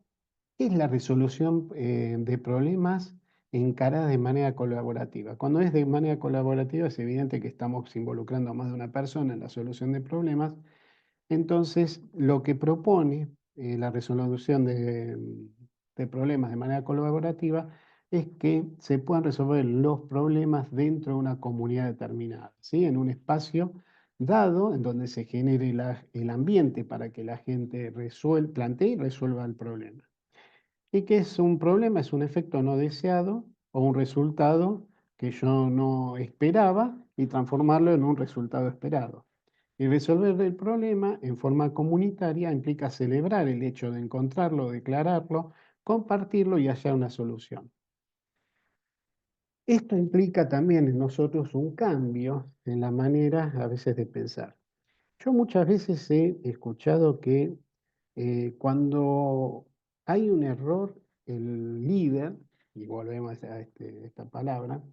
A: ¿qué es la resolución de problemas encarada de manera colaborativa? Cuando es de manera colaborativa es evidente que estamos involucrando a más de una persona en la solución de problemas. Entonces, lo que propone la resolución de problemas de manera colaborativa es que se puedan resolver los problemas dentro de una comunidad determinada, ¿sí? En un espacio dado en donde se genere el ambiente para que la gente plantee y resuelva el problema. ¿Y qué es un problema? Es un efecto no deseado o un resultado que yo no esperaba y transformarlo en un resultado esperado. Y resolver el problema en forma comunitaria implica celebrar el hecho de encontrarlo, declararlo, compartirlo y hallar una solución. Esto implica también en nosotros un cambio en la manera a veces de pensar. Yo muchas veces he escuchado que cuando hay un error, el líder, y volvemos a esta palabra,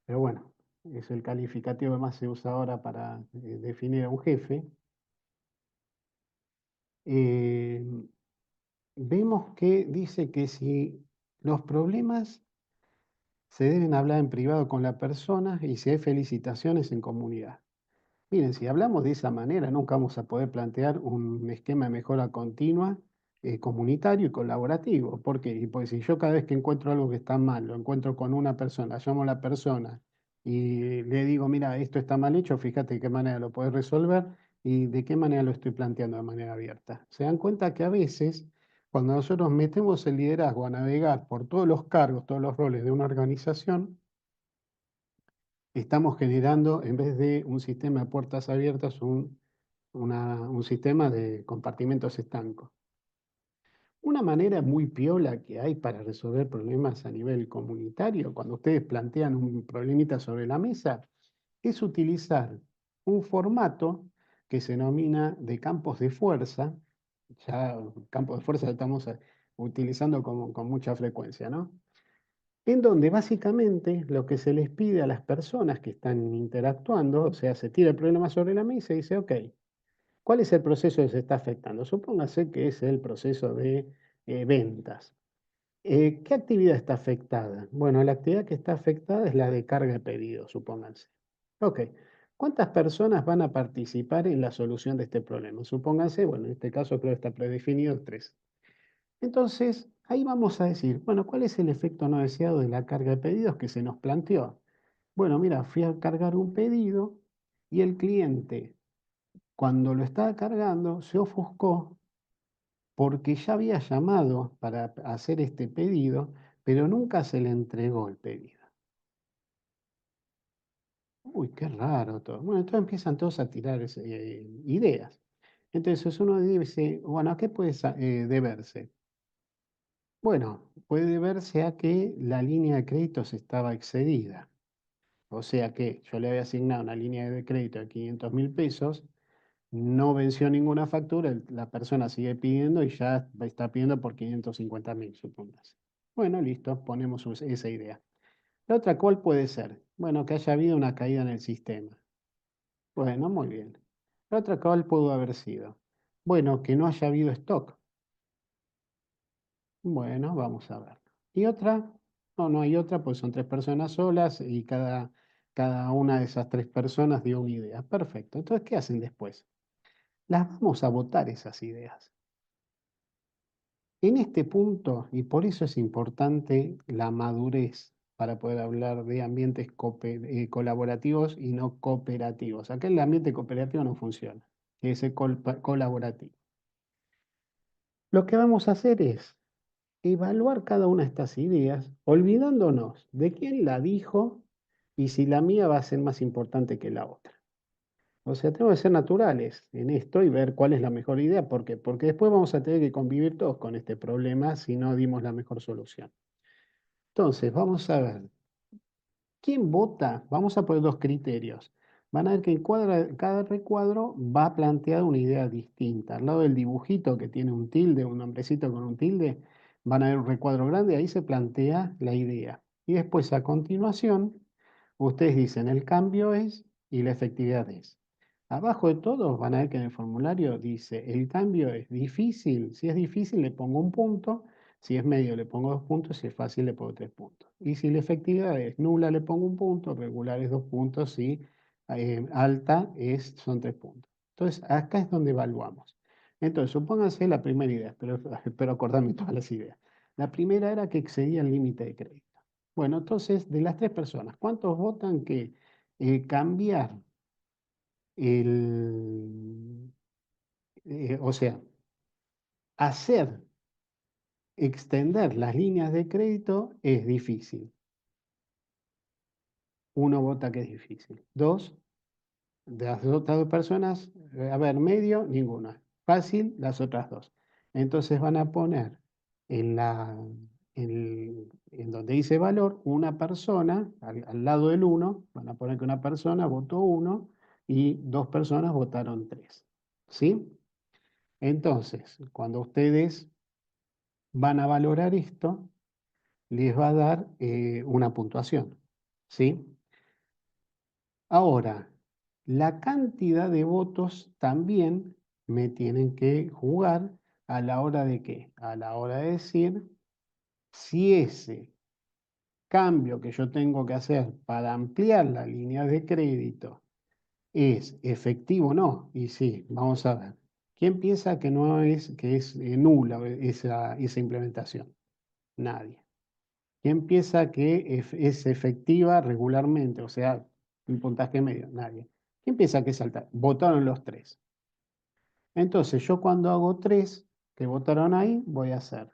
A: pero bueno, es el calificativo que más se usa ahora para definir a un jefe, eh, vemos que dice que si los problemas se deben hablar en privado con la persona y si hay felicitaciones en comunidad. Miren, si hablamos de esa manera, nunca vamos a poder plantear un esquema de mejora continua, comunitario y colaborativo. ¿Por qué? Y pues si yo cada vez que encuentro algo que está mal, lo encuentro con una persona, llamo a la persona y le digo, mira, esto está mal hecho, fíjate de qué manera lo puedes resolver y de qué manera lo estoy planteando de manera abierta. Se dan cuenta que a veces, cuando nosotros metemos el liderazgo a navegar por todos los cargos, todos los roles de una organización, estamos generando, en vez de un sistema de puertas abiertas, un sistema de compartimentos estancos. Una manera muy piola que hay para resolver problemas a nivel comunitario, cuando ustedes plantean un problemita sobre la mesa, es utilizar un formato que se denomina de campos de fuerza. Ya campos de fuerza estamos utilizando con mucha frecuencia, ¿no? En donde básicamente lo que se les pide a las personas que están interactuando, o sea, se tira el problema sobre la mesa y dice, ok, ¿cuál es el proceso que se está afectando? Supóngase que es el proceso de ventas. ¿Qué actividad está afectada? Bueno, la actividad que está afectada es la de carga de pedidos, supónganse. Ok, ¿cuántas personas van a participar en la solución de este problema? Supónganse, bueno, en este caso creo que está predefinido tres. Entonces, ahí vamos a decir, bueno, ¿cuál es el efecto no deseado de la carga de pedidos que se nos planteó? Bueno, mira, fui a cargar un pedido y el cliente, cuando lo estaba cargando, se ofuscó porque ya había llamado para hacer este pedido, pero nunca se le entregó el pedido. Uy, qué raro todo. Bueno, entonces empiezan todos a tirar ideas. Entonces uno dice, bueno, ¿a qué puede deberse? Bueno, puede deberse a que la línea de créditos estaba excedida. O sea que yo le había asignado una línea de crédito de 500.000 pesos, no venció ninguna factura, la persona sigue pidiendo y ya está pidiendo por 550.000, supóngase. Bueno, listo, ponemos esa idea. La otra, ¿cuál puede ser? Bueno, que haya habido una caída en el sistema. Bueno, muy bien. La otra, ¿cuál pudo haber sido? Bueno, que no haya habido stock. Bueno, vamos a ver. ¿Y otra? No, no hay otra, pues son tres personas solas y cada una de esas tres personas dio una idea. Perfecto. Entonces, ¿qué hacen después? Las vamos a votar esas ideas. En este punto, y por eso es importante la madurez para poder hablar de ambientes colaborativos y no cooperativos. Acá el ambiente cooperativo no funciona, es el colaborativo. Lo que vamos a hacer es evaluar cada una de estas ideas, olvidándonos de quién la dijo y si la mía va a ser más importante que la otra. O sea, tenemos que ser naturales en esto y ver cuál es la mejor idea. ¿Por qué? Porque después vamos a tener que convivir todos con este problema si no dimos la mejor solución. Entonces, vamos a ver. ¿Quién vota? Vamos a poner dos criterios. Van a ver que en cada recuadro va planteada una idea distinta. Al lado del dibujito que tiene un tilde, un nombrecito con un tilde, van a ver un recuadro grande, ahí se plantea la idea. Y después, a continuación, ustedes dicen el cambio es y la efectividad es. Abajo de todos van a ver que en el formulario dice el cambio es difícil. Si es difícil, le pongo un punto. Si es medio, le pongo 2 puntos. Si es fácil, le pongo 3 puntos. Y si la efectividad es nula, le pongo un punto. Regular es 2 puntos. Si alta son 3 puntos. Entonces, acá es donde evaluamos. Entonces, supónganse la primera idea. Espero acordarme todas las ideas. La primera era que excedía el límite de crédito. Bueno, entonces, de las tres personas, ¿cuántos votan que cambiar o sea, hacer extender las líneas de crédito es difícil? Uno vota que es difícil. Dos, de las otras dos personas, a ver, medio, ninguna. Fácil, las otras dos. Entonces van a poner en donde dice valor una persona, al lado del uno, van a poner que una persona votó uno y 2 personas votaron 3. ¿Sí? Entonces, cuando ustedes van a valorar esto, les va a dar una puntuación. ¿Sí? Ahora, la cantidad de votos también me tienen que jugar a la hora de qué? A la hora de decir si ese cambio que yo tengo que hacer para ampliar la línea de crédito es efectivo o no. Y sí, vamos a ver. ¿Quién piensa que no es, que es nula esa implementación? Nadie. ¿Quién piensa que es efectiva regularmente? O sea, un puntaje medio. Nadie. ¿Quién piensa que es alta? Votaron los 3. Entonces, yo cuando hago 3 que votaron ahí, voy a hacer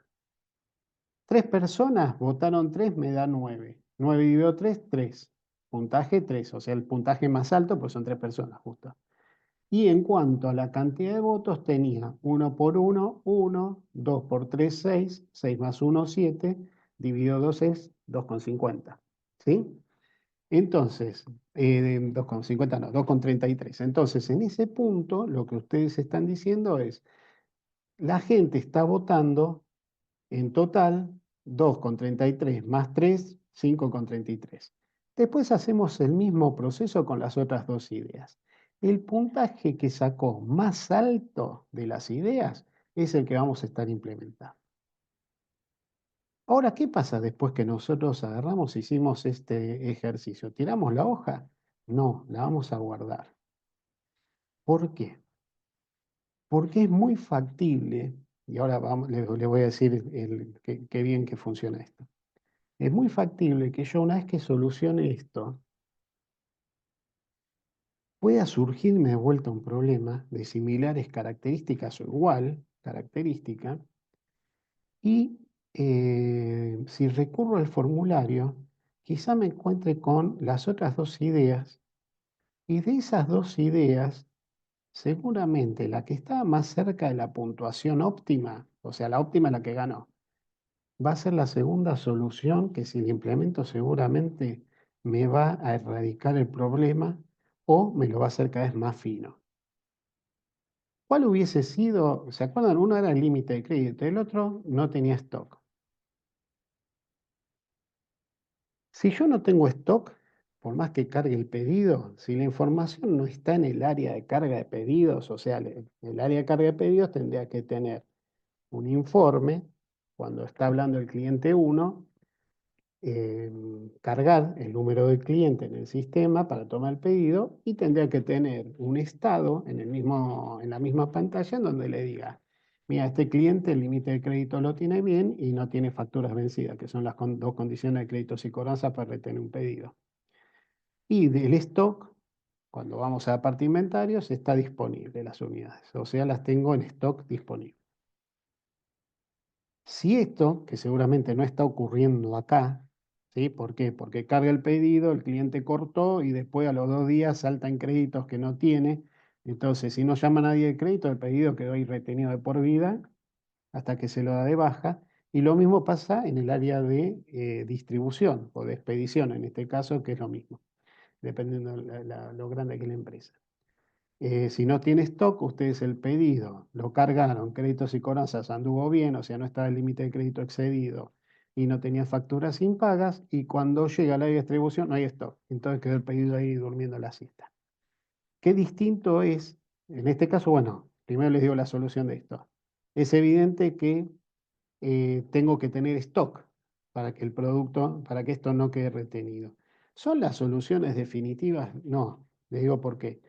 A: 3 personas votaron 3, me da 9. 9 dividido 3, 3. Puntaje 3, o sea, el puntaje más alto, pues son 3 personas, justo. Y en cuanto a la cantidad de votos, tenía 1 por 1, 1, 2 por 3, 6, 6 más 1, 7, dividido 2 es 2,50. ¿Sí? Entonces, 2,50 no, 2,33. Entonces, en ese punto, lo que ustedes están diciendo es, la gente está votando en total, 2,33 más 3, 5,33. Después hacemos el mismo proceso con las otras dos ideas. El puntaje que sacó más alto de las ideas es el que vamos a estar implementando. Ahora, ¿qué pasa después que nosotros agarramos e hicimos este ejercicio? ¿Tiramos la hoja? No, la vamos a guardar. ¿Por qué? Porque es muy factible, y ahora le voy a decir qué bien que funciona esto. Es muy factible que yo una vez que solucione esto, pueda surgirme de vuelta un problema de similares características o igual característica, y si recurro al formulario, quizá me encuentre con las otras dos ideas, y de esas dos ideas, seguramente la que estaba más cerca de la puntuación óptima, o sea, la óptima es la que ganó, va a ser la segunda solución que si la implemento seguramente me va a erradicar el problema o me lo va a hacer cada vez más fino. ¿Cuál hubiese sido? ¿Se acuerdan? Uno era el límite de crédito, el otro no tenía stock. Si yo no tengo stock, por más que cargue el pedido, si la información no está en el área de carga de pedidos, o sea, el área de carga de pedidos tendría que tener un informe, cuando está hablando el cliente 1, cargar el número del cliente en el sistema para tomar el pedido y tendría que tener un estado en la misma pantalla en donde le diga, mira, este cliente el límite de crédito lo tiene bien y no tiene facturas vencidas, que son las dos condiciones de crédito y cobranza para retener un pedido. Y del stock, cuando vamos a la parte inventarios, está disponible las unidades, o sea, las tengo en stock disponible. Si esto, que seguramente no está ocurriendo acá, ¿sí? ¿Por qué? Porque carga el pedido, el cliente cortó y después a los 2 días saltan créditos que no tiene. Entonces, si no llama a nadie de crédito, el pedido quedó ahí retenido de por vida hasta que se lo da de baja. Y lo mismo pasa en el área de distribución o de expedición, en este caso, que es lo mismo, dependiendo de lo grande que es la empresa. Si no tiene stock, ustedes el pedido lo cargaron, créditos y cobranzas anduvo bien, o sea, no estaba el límite de crédito excedido y no tenía facturas impagas, y cuando llega la distribución no hay stock. Entonces quedó el pedido ahí durmiendo la siesta. Qué distinto es, en este caso, bueno, primero les digo la solución de esto. Es evidente que tengo que tener stock para que el producto, para que esto no quede retenido. ¿Son las soluciones definitivas? No, les digo por qué.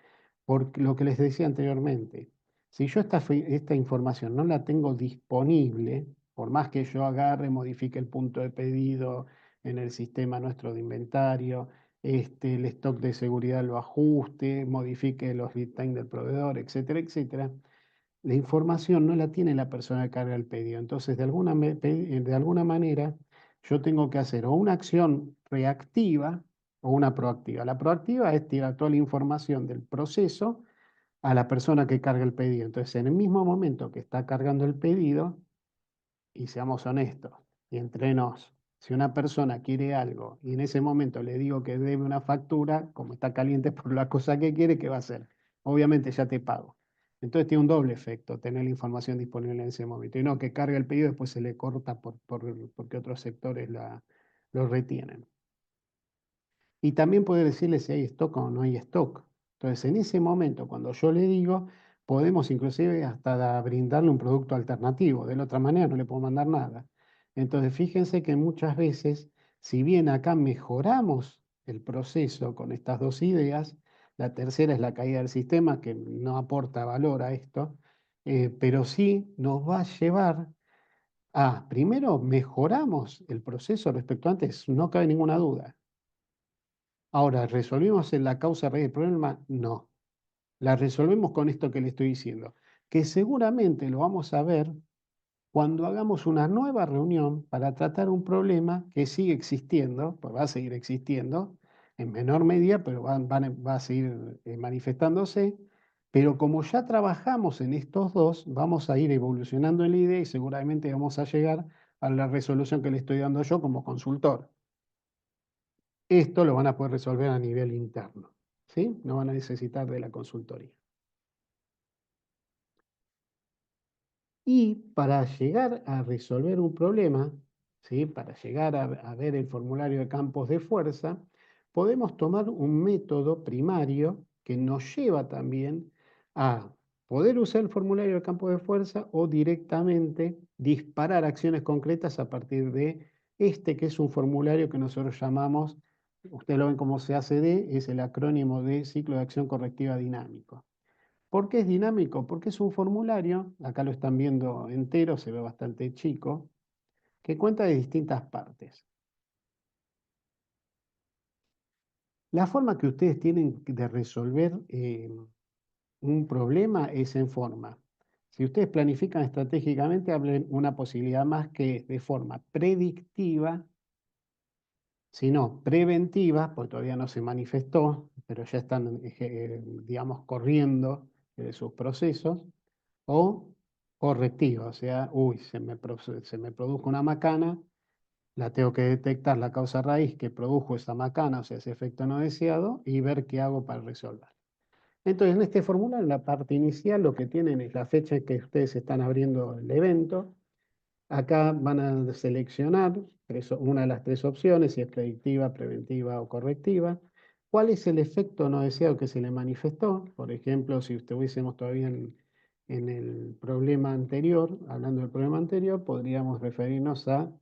A: Por lo que les decía anteriormente, si yo esta información no la tengo disponible, por más que yo agarre, modifique el punto de pedido en el sistema nuestro de inventario, el stock de seguridad lo ajuste, modifique los lead time del proveedor, etcétera, etcétera, la información no la tiene la persona que carga el pedido. Entonces, de alguna manera, yo tengo que hacer o una acción reactiva o una proactiva. La proactiva es tirar toda la información del proceso a la persona que carga el pedido. Entonces, en el mismo momento que está cargando el pedido, y seamos honestos, y entre nos, Si una persona quiere algo y en ese momento le digo que debe una factura, como está caliente por la cosa que quiere, ¿qué va a hacer? Obviamente ya te pago. Entonces tiene un doble efecto tener la información disponible en ese momento. Y no que cargue el pedido y después se le corta porque otros sectores lo retienen. Y también puede decirle si hay stock o no hay stock. Entonces, en ese momento, cuando yo le digo, podemos inclusive hasta brindarle un producto alternativo. De la otra manera no le puedo mandar nada. Entonces, fíjense que muchas veces, si bien acá mejoramos el proceso con estas dos ideas, la tercera es la caída del sistema, que no aporta valor a esto, pero sí nos va a llevar a, primero, mejoramos el proceso respecto a antes, no cabe ninguna duda. Ahora, ¿resolvimos en la causa raíz del problema? No. La resolvemos con esto que le estoy diciendo, que seguramente lo vamos a ver cuando hagamos una nueva reunión para tratar un problema que sigue existiendo, pues va a seguir existiendo en menor medida, pero va a seguir manifestándose. Pero como ya trabajamos en estos dos, vamos a ir evolucionando en la idea y seguramente vamos a llegar a la resolución que le estoy dando yo como consultor. Esto lo van a poder resolver a nivel interno, ¿sí? No van a necesitar de la consultoría. Y para llegar a resolver un problema, ¿sí? Para llegar a ver el formulario de campos de fuerza, podemos tomar un método primario que nos lleva también a poder usar el formulario de campo de fuerza o directamente disparar acciones concretas a partir de este, que es un formulario que nosotros llamamos, ustedes lo ven como CACD, es el acrónimo de ciclo de acción correctiva dinámico. ¿Por qué es dinámico? Porque es un formulario, acá lo están viendo entero, se ve bastante chico, que cuenta de distintas partes. La forma que ustedes tienen de resolver un problema es en forma. Si ustedes planifican estratégicamente, hablen una posibilidad más que es de forma predictiva, sino preventiva, porque todavía no se manifestó, pero ya están, digamos, corriendo sus procesos, o correctiva, o sea, uy, se me produjo una macana, la tengo que detectar la causa raíz que produjo esa macana, o sea, ese efecto no deseado, y ver qué hago para resolver. Entonces, en este formulario, en la parte inicial, lo que tienen es la fecha en que ustedes están abriendo el evento. Acá van a seleccionar una de las tres opciones, si es predictiva, preventiva o correctiva. ¿Cuál es el efecto no deseado que se le manifestó? Por ejemplo, si estuviésemos todavía en el problema anterior, hablando del problema anterior, podríamos referirnos a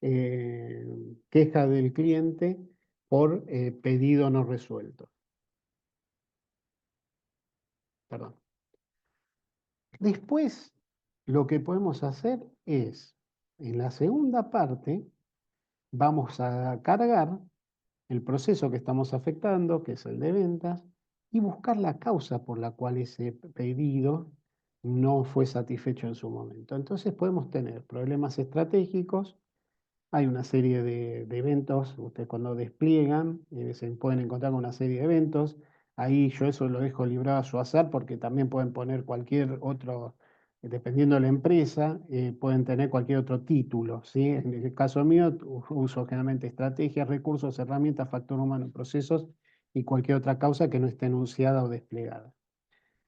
A: eh, queja del cliente por pedido no resuelto. Perdón. Después, lo que podemos hacer es, en la segunda parte, vamos a cargar el proceso que estamos afectando, que es el de ventas, y buscar la causa por la cual ese pedido no fue satisfecho en su momento. Entonces podemos tener problemas estratégicos, hay una serie de eventos, ustedes cuando despliegan se pueden encontrar con una serie de eventos, ahí yo eso lo dejo librado a su azar porque también pueden poner cualquier otro, dependiendo de la empresa, pueden tener cualquier otro título, ¿sí? En el caso mío uso generalmente estrategias, recursos, herramientas, factor humano, procesos y cualquier otra causa que no esté enunciada o desplegada.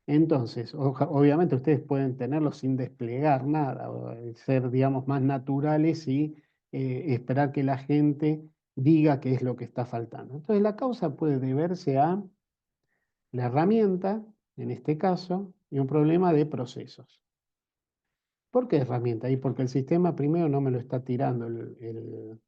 A: Entonces, obviamente ustedes pueden tenerlo sin desplegar nada, o ser, digamos, más naturales y esperar que la gente diga qué es lo que está faltando. Entonces, la causa puede deberse a la herramienta, en este caso, y un problema de procesos. ¿Por qué herramienta? Y porque el sistema primero no me lo está tirando el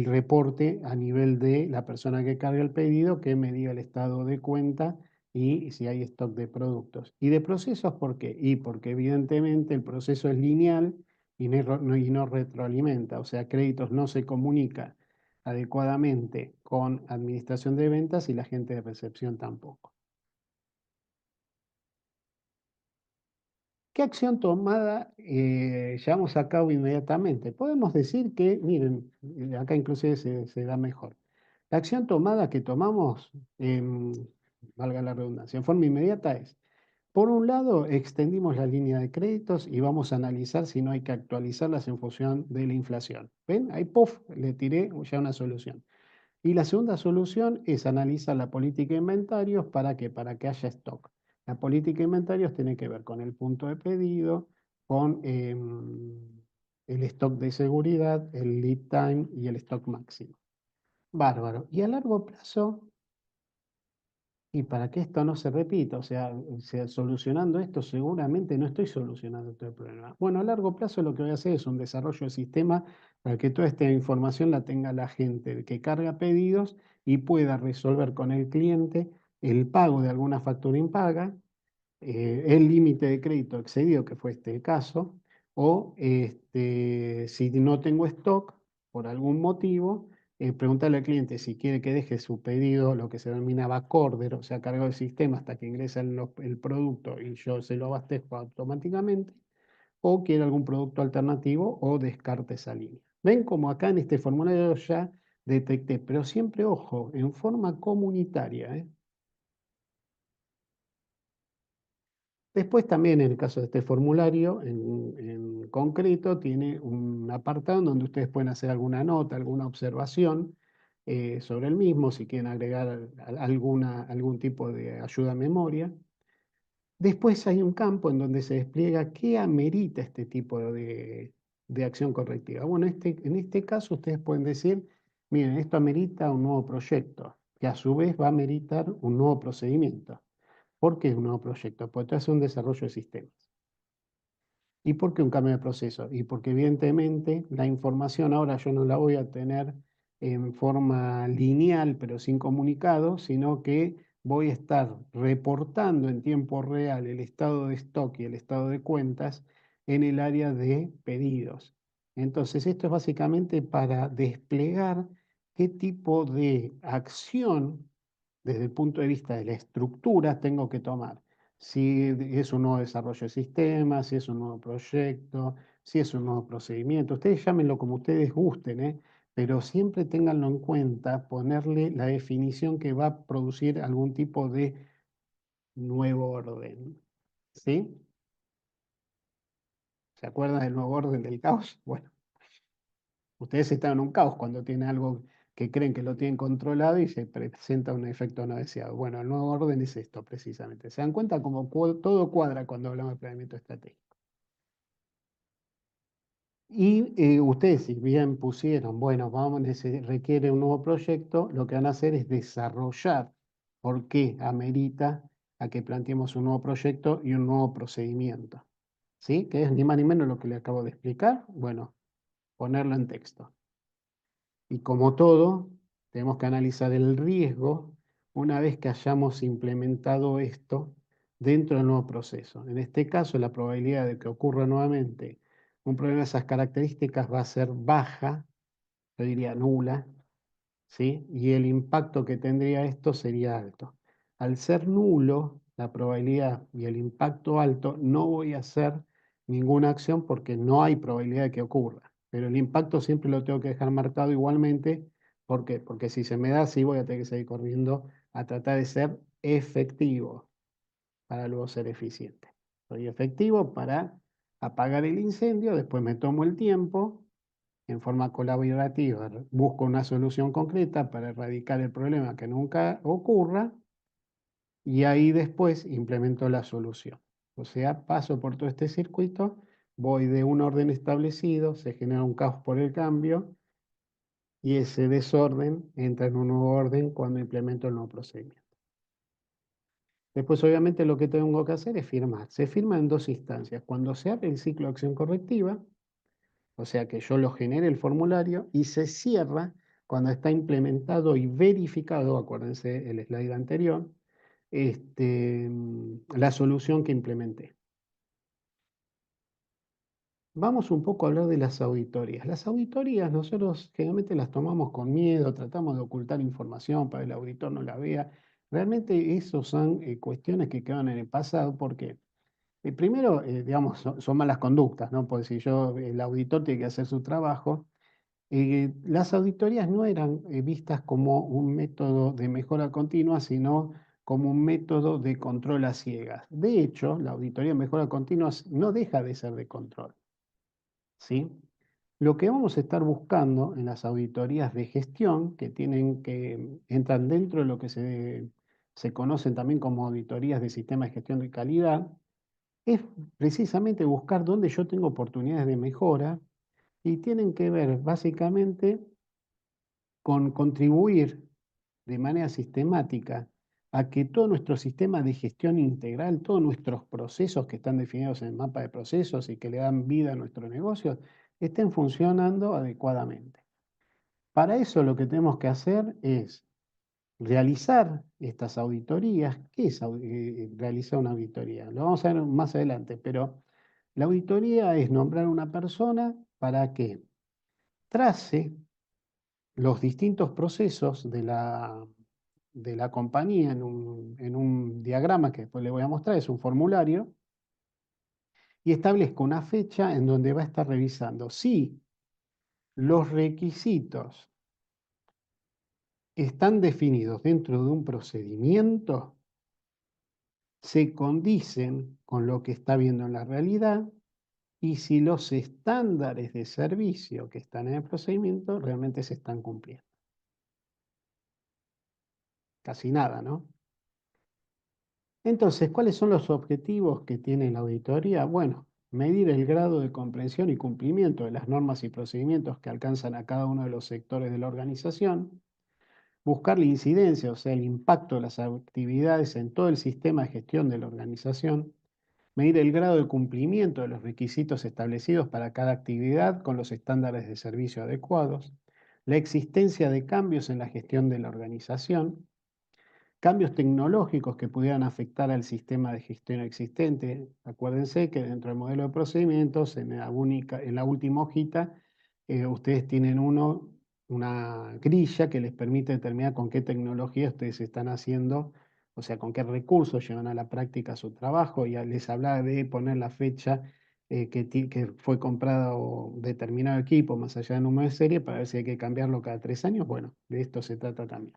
A: reporte a nivel de la persona que carga el pedido, que me diga el estado de cuenta y si hay stock de productos. ¿Y de procesos por qué? Y porque evidentemente el proceso es lineal y no retroalimenta, o sea, créditos no se comunica adecuadamente con administración de ventas y la gente de recepción tampoco. ¿Qué acción tomada llevamos a cabo inmediatamente? Podemos decir que, miren, acá inclusive se da mejor. La acción tomada que tomamos, valga la redundancia, en forma inmediata es, Por un lado, extendimos la línea de créditos y vamos a analizar si no hay que actualizarlas en función de la inflación. ¿Ven? Ahí, ¡puf!, le tiré ya una solución. Y la segunda solución es analizar la política de inventarios. ¿Para qué? Para que haya stock. La política de inventarios tiene que ver con el punto de pedido, con el stock de seguridad, el lead time y el stock máximo. Bárbaro. Y a largo plazo, y para que esto no se repita, o sea, solucionando esto seguramente no estoy solucionando todo el problema. Bueno, a largo plazo lo que voy a hacer es un desarrollo de sistema para que toda esta información la tenga la gente que carga pedidos y pueda resolver con el cliente el pago de alguna factura impaga, el límite de crédito excedido, que fue este el caso, o si no tengo stock por algún motivo, preguntarle al cliente si quiere que deje su pedido, lo que se denomina backorder, o sea, cargo del sistema hasta que ingresa el producto y yo se lo abastezco automáticamente, o quiere algún producto alternativo o descarte esa línea. Ven como acá en este formulario ya detecté, pero siempre ojo, en forma comunitaria, ¿eh? Después también en el caso de este formulario, en concreto, tiene un apartado donde ustedes pueden hacer alguna nota, alguna observación sobre el mismo, si quieren agregar algún tipo de ayuda a memoria. Después hay un campo en donde se despliega qué amerita este tipo de acción correctiva. Bueno, en este caso ustedes pueden decir, miren, esto amerita un nuevo proyecto, que a su vez va a ameritar un nuevo procedimiento. ¿Por qué un nuevo proyecto? Porque esto es un desarrollo de sistemas. ¿Y por qué un cambio de proceso? Y porque evidentemente la información ahora yo no la voy a tener en forma lineal, pero sin comunicado, sino que voy a estar reportando en tiempo real el estado de stock y el estado de cuentas en el área de pedidos. Entonces, esto es básicamente para desplegar qué tipo de acción desde el punto de vista de la estructura tengo que tomar. Si es un nuevo desarrollo de sistemas, si es un nuevo proyecto, si es un nuevo procedimiento. Ustedes llámenlo como ustedes gusten, ¿eh? Pero siempre ténganlo en cuenta, ponerle la definición que va a producir algún tipo de nuevo orden. ¿Sí? ¿Se acuerdan del nuevo orden del caos? Bueno, ustedes están en un caos cuando tienen algo que creen que lo tienen controlado y se presenta un efecto no deseado. Bueno, el nuevo orden es esto precisamente. ¿Se dan cuenta cómo todo cuadra cuando hablamos de planeamiento estratégico? Y ustedes, si bien pusieron, bueno, se requiere un nuevo proyecto, lo que van a hacer es desarrollar por qué amerita a que planteemos un nuevo proyecto y un nuevo procedimiento. ¿Sí? Que es ni más ni menos lo que le acabo de explicar. Bueno, ponerlo en texto. Y como todo, tenemos que analizar el riesgo una vez que hayamos implementado esto dentro del nuevo proceso. En este caso, la probabilidad de que ocurra nuevamente un problema de esas características va a ser baja, yo diría nula, ¿sí? Y el impacto que tendría esto sería alto. Al ser nulo, la probabilidad y el impacto alto, no voy a hacer ninguna acción porque no hay probabilidad de que ocurra. Pero el impacto siempre lo tengo que dejar marcado igualmente. ¿Por qué? Porque si se me da así, voy a tener que seguir corriendo a tratar de ser efectivo para luego ser eficiente. Soy efectivo para apagar el incendio, después me tomo el tiempo en forma colaborativa, busco una solución concreta para erradicar el problema que nunca ocurra y ahí después implemento la solución. O sea, paso por todo este circuito, voy de un orden establecido, se genera un caos por el cambio y ese desorden entra en un nuevo orden cuando implemento el nuevo procedimiento. Después, obviamente, lo que tengo que hacer es firmar. Se firma en dos instancias. Cuando se abre el ciclo de acción correctiva, o sea que yo lo genere el formulario, y se cierra cuando está implementado y verificado, acuérdense el slide anterior, la solución que implementé. Vamos un poco a hablar de las auditorías. Las auditorías nosotros generalmente las tomamos con miedo, tratamos de ocultar información para que el auditor no la vea. Realmente esos son cuestiones que quedan en el pasado porque primero, digamos, son malas conductas, ¿no? Porque si el auditor tiene que hacer su trabajo. Las auditorías no eran vistas como un método de mejora continua, sino como un método de control a ciegas. De hecho, la auditoría de mejora continua no deja de ser de control, ¿sí? Lo que vamos a estar buscando en las auditorías de gestión, entran dentro de lo que se conocen también como auditorías de sistemas de gestión de calidad, es precisamente buscar dónde yo tengo oportunidades de mejora y tienen que ver básicamente con contribuir de manera sistemática a que todo nuestro sistema de gestión integral, todos nuestros procesos que están definidos en el mapa de procesos y que le dan vida a nuestro negocio, estén funcionando adecuadamente. Para eso lo que tenemos que hacer es realizar estas auditorías. ¿Qué es realizar una auditoría? Lo vamos a ver más adelante, pero la auditoría es nombrar una persona para que trace los distintos procesos de la compañía en un diagrama que después le voy a mostrar, es un formulario, y establezca una fecha en donde va a estar revisando si los requisitos están definidos dentro de un procedimiento, se condicen con lo que está viendo en la realidad y si los estándares de servicio que están en el procedimiento realmente se están cumpliendo. Casi nada, ¿no? Entonces, ¿cuáles son los objetivos que tiene la auditoría? Bueno, medir el grado de comprensión y cumplimiento de las normas y procedimientos que alcanzan a cada uno de los sectores de la organización, buscar la incidencia, o sea, el impacto de las actividades en todo el sistema de gestión de la organización, medir el grado de cumplimiento de los requisitos establecidos para cada actividad con los estándares de servicio adecuados, la existencia de cambios en la gestión de la organización, cambios tecnológicos que pudieran afectar al sistema de gestión existente. Acuérdense que dentro del modelo de procedimientos, en la última hojita, ustedes tienen una grilla que les permite determinar con qué tecnología ustedes están haciendo, o sea, con qué recursos llevan a la práctica su trabajo. Ya les hablaba de poner la fecha que fue comprado determinado equipo, más allá del número de serie, para ver si hay que cambiarlo cada 3 años. Bueno, de esto se trata también.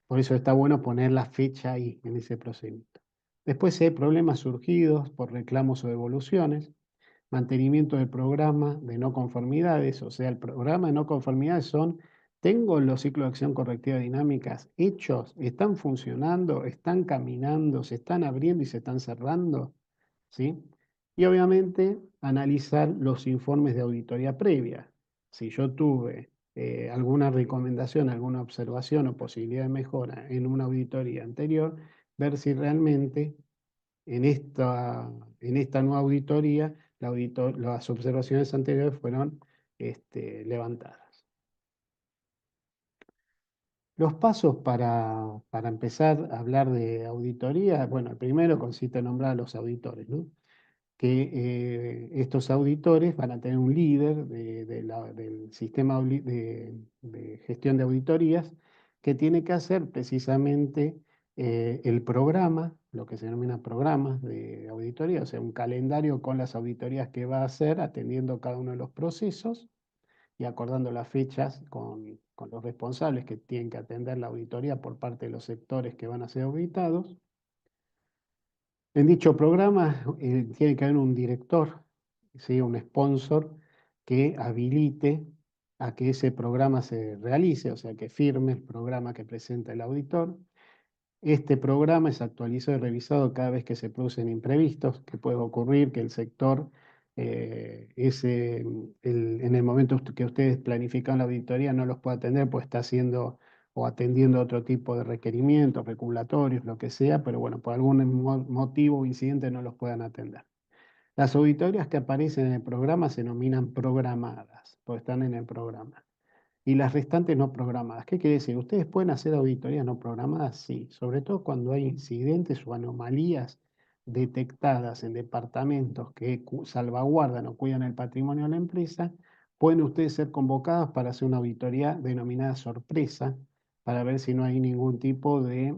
A: Por eso está bueno poner la fecha ahí, en ese procedimiento. Después, si hay problemas surgidos por reclamos o devoluciones, mantenimiento del programa de no conformidades, o sea, el programa de no conformidades tengo los ciclos de acción correctiva dinámicas hechos, están funcionando, están caminando, se están abriendo y se están cerrando, ¿sí? Y obviamente analizar los informes de auditoría previa. Si yo tuve alguna recomendación, alguna observación o posibilidad de mejora en una auditoría anterior, ver si realmente en esta nueva auditoría las observaciones anteriores fueron levantadas. Los pasos para empezar a hablar de auditoría, bueno, el primero consiste en nombrar a los auditores, ¿no? Que estos auditores van a tener un líder del sistema de gestión de auditorías que tiene que hacer precisamente el programa, lo que se denomina programas de auditoría, o sea, un calendario con las auditorías que va a hacer, atendiendo cada uno de los procesos y acordando las fechas con los responsables que tienen que atender la auditoría por parte de los sectores que van a ser auditados. En dicho programa tiene que haber un director, ¿sí? Un sponsor que habilite a que ese programa se realice, o sea, que firme el programa que presenta el auditor. Este programa es actualizado y revisado cada vez que se producen imprevistos, que puede ocurrir que el sector, en el momento que ustedes planifican la auditoría, no los pueda atender, pues está haciendo o atendiendo otro tipo de requerimientos regulatorios, lo que sea, pero bueno, por algún motivo o incidente no los puedan atender. Las auditorías que aparecen en el programa se denominan programadas, porque están en el programa y las restantes no programadas. ¿Qué quiere decir? ¿Ustedes pueden hacer auditorías no programadas? Sí, sobre todo cuando hay incidentes o anomalías detectadas en departamentos que salvaguardan o cuidan el patrimonio de la empresa, pueden ustedes ser convocados para hacer una auditoría denominada sorpresa, para ver si no hay ningún tipo de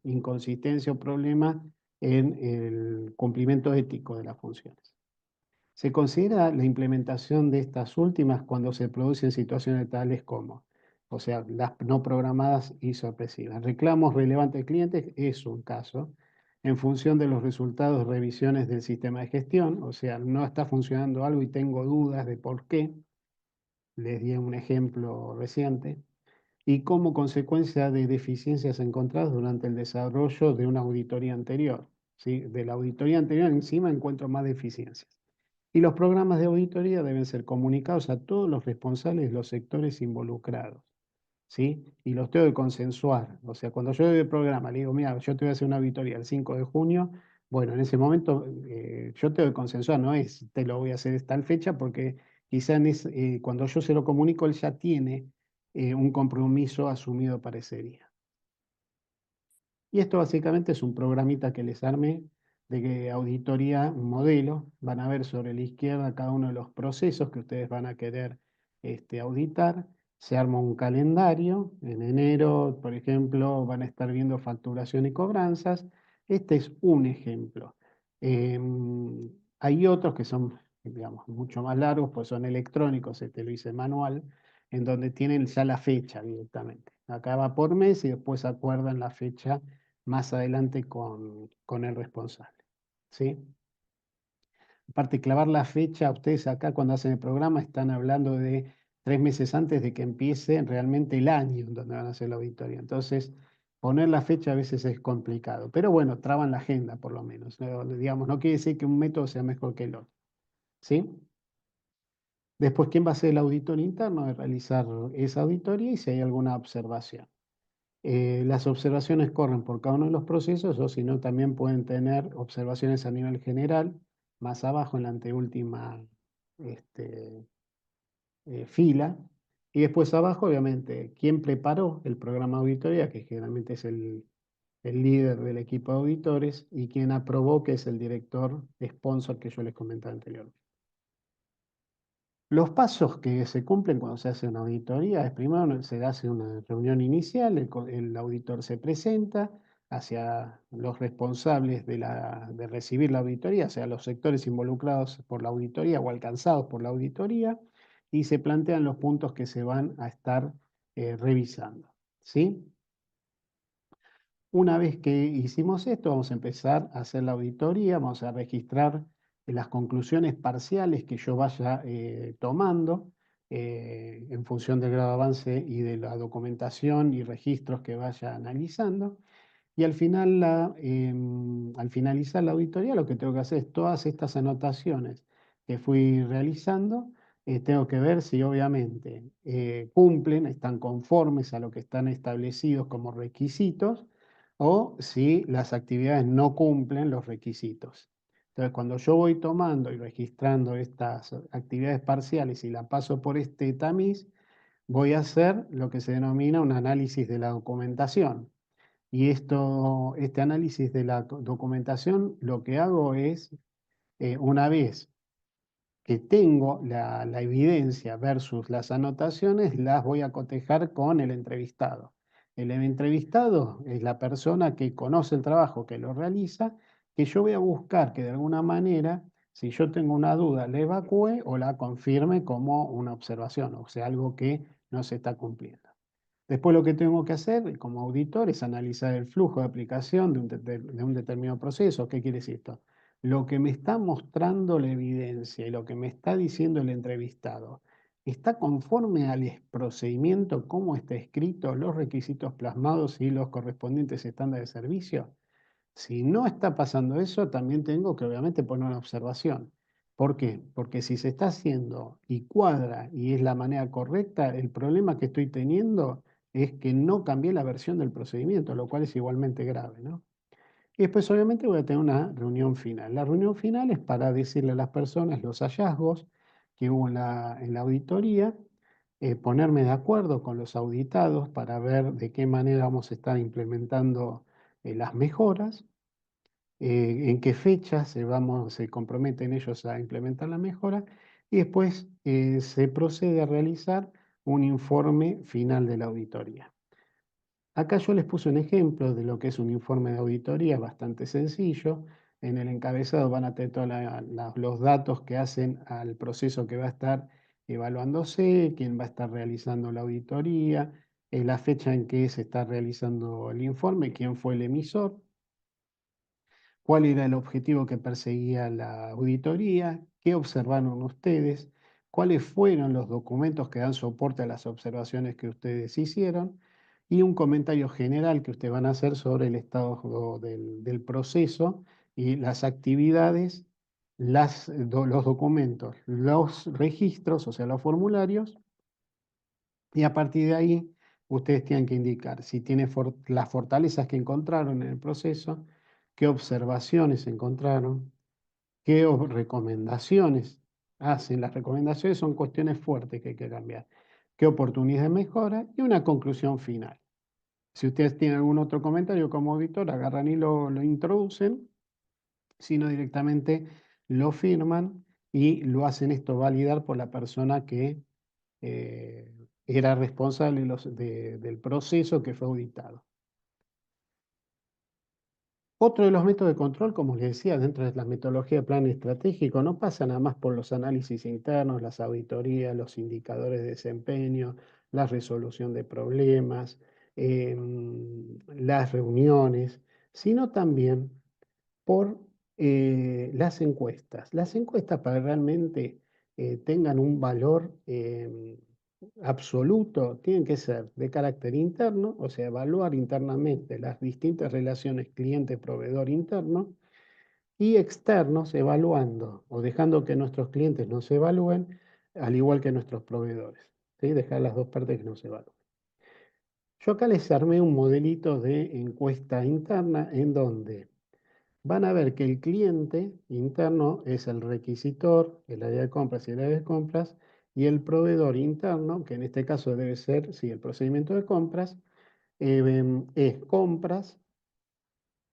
A: inconsistencia o problema en el cumplimiento ético de las funciones. Se considera la implementación de estas últimas cuando se producen situaciones tales como o sea, las no programadas y sorpresivas. Reclamos relevantes de clientes es un caso, en función de los resultados de revisiones del sistema de gestión, o sea, no está funcionando algo y tengo dudas de por qué, les di un ejemplo reciente, y como consecuencia de deficiencias encontradas durante el desarrollo de una auditoría anterior. ¿Sí? De la auditoría anterior encima encuentro más deficiencias. Y los programas de auditoría deben ser comunicados a todos los responsables de los sectores involucrados. ¿Sí? Y los tengo que consensuar. O sea, cuando yo doy el programa, le digo, mira, yo te voy a hacer una auditoría el 5 de junio, bueno, en ese momento yo tengo que consensuar, no es te lo voy a hacer esta tal fecha, porque quizá cuando yo se lo comunico, él ya tiene un compromiso asumido para ese día. Y esto básicamente es un programita que les armé de que auditoría, un modelo. Van a ver sobre la izquierda cada uno de los procesos que ustedes van a querer auditar. Se arma un calendario. En enero, por ejemplo, van a estar viendo facturación y cobranzas. Este es un ejemplo. Hay otros que son, digamos, mucho más largos, pues son electrónicos. Este lo hice manual, en donde tienen ya la fecha directamente. Acá va por mes y después acuerdan la fecha más adelante con el responsable. ¿Sí? Aparte, clavar la fecha, ustedes acá cuando hacen el programa están hablando de 3 meses antes de que empiece realmente el año en donde van a hacer la auditoría. Entonces, poner la fecha a veces es complicado, pero bueno, traban la agenda por lo menos. Digamos, no quiere decir que un método sea mejor que el otro. ¿Sí? Después, ¿quién va a ser el auditor interno? De realizar esa auditoría y si hay alguna observación. Las observaciones corren por cada uno de los procesos o si no también pueden tener observaciones a nivel general, más abajo en la anteúltima este, fila. Y después abajo, obviamente, quién preparó el programa de auditoría, que generalmente es el líder del equipo de auditores, y quién aprobó, que es el director sponsor que yo les comentaba anteriormente. Los pasos que se cumplen cuando se hace una auditoría es primero se hace una reunión inicial, el auditor se presenta hacia los responsables de recibir la auditoría, o sea, los sectores involucrados por la auditoría o alcanzados por la auditoría, y se plantean los puntos que se van a estar revisando. ¿Sí? Una vez que hicimos esto, vamos a empezar a hacer la auditoría, vamos a registrar las conclusiones parciales que yo vaya tomando en función del grado de avance y de la documentación y registros que vaya analizando. Y al final, al finalizar la auditoría, lo que tengo que hacer es todas estas anotaciones que fui realizando, tengo que ver si obviamente cumplen, están conformes a lo que están establecidos como requisitos o si las actividades no cumplen los requisitos. Entonces, cuando yo voy tomando y registrando estas actividades parciales y la paso por este tamiz, voy a hacer lo que se denomina un análisis de la documentación. Y este análisis de la documentación, lo que hago es, una vez que tengo la evidencia versus las anotaciones, las voy a cotejar con el entrevistado. El entrevistado es la persona que conoce el trabajo, que lo realiza, que yo voy a buscar que de alguna manera, si yo tengo una duda, la evacúe o la confirme como una observación, o sea, algo que no se está cumpliendo. Después lo que tengo que hacer como auditor es analizar el flujo de aplicación de un determinado proceso. ¿Qué quiere decir esto? Lo que me está mostrando la evidencia y lo que me está diciendo el entrevistado, ¿está conforme al procedimiento, cómo está escrito, los requisitos plasmados y los correspondientes estándares de servicio? Si no está pasando eso, también tengo que obviamente poner una observación. ¿Por qué? Porque si se está haciendo y cuadra y es la manera correcta, el problema que estoy teniendo es que no cambié la versión del procedimiento, lo cual es igualmente grave, ¿no? Y después obviamente voy a tener una reunión final. La reunión final es para decirle a las personas los hallazgos que hubo en la auditoría, ponerme de acuerdo con los auditados para ver de qué manera vamos a estar implementando las mejoras, en qué fecha se comprometen ellos a implementar la mejora y después se procede a realizar un informe final de la auditoría. Acá yo les puse un ejemplo de lo que es un informe de auditoría bastante sencillo. En el encabezado van a tener todos los datos que hacen al proceso que va a estar evaluándose, quién va a estar realizando la auditoría, la fecha en que se está realizando el informe, quién fue el emisor, cuál era el objetivo que perseguía la auditoría, qué observaron ustedes, cuáles fueron los documentos que dan soporte a las observaciones que ustedes hicieron y un comentario general que ustedes van a hacer sobre el estado del proceso y las actividades, los documentos, los registros, o sea, los formularios, y a partir de ahí ustedes tienen que indicar si tiene las fortalezas que encontraron en el proceso, qué observaciones encontraron, qué recomendaciones hacen. Las recomendaciones son cuestiones fuertes que hay que cambiar, qué oportunidades de mejora y una conclusión final. Si ustedes tienen algún otro comentario como auditor, agarran y lo introducen, sino directamente lo firman y lo hacen esto validar por la persona que era responsable del proceso que fue auditado. Otro de los métodos de control, como les decía, dentro de la metodología de plan estratégico, no pasa nada más por los análisis internos, las auditorías, los indicadores de desempeño, la resolución de problemas, las reuniones, sino también por las encuestas. Las encuestas para realmente tengan un valor absoluto tienen que ser de carácter interno, o sea, evaluar internamente las distintas relaciones cliente-proveedor interno y externos, evaluando o dejando que nuestros clientes nos evalúen, al igual que nuestros proveedores. ¿Sí? Dejar las dos partes que nos evalúen. Yo acá les armé un modelito de encuesta interna en donde van a ver que el cliente interno es el requisitor, el área de compras y el área de compras, y el proveedor interno, que en este caso debe ser, sí, el procedimiento de compras, es compras,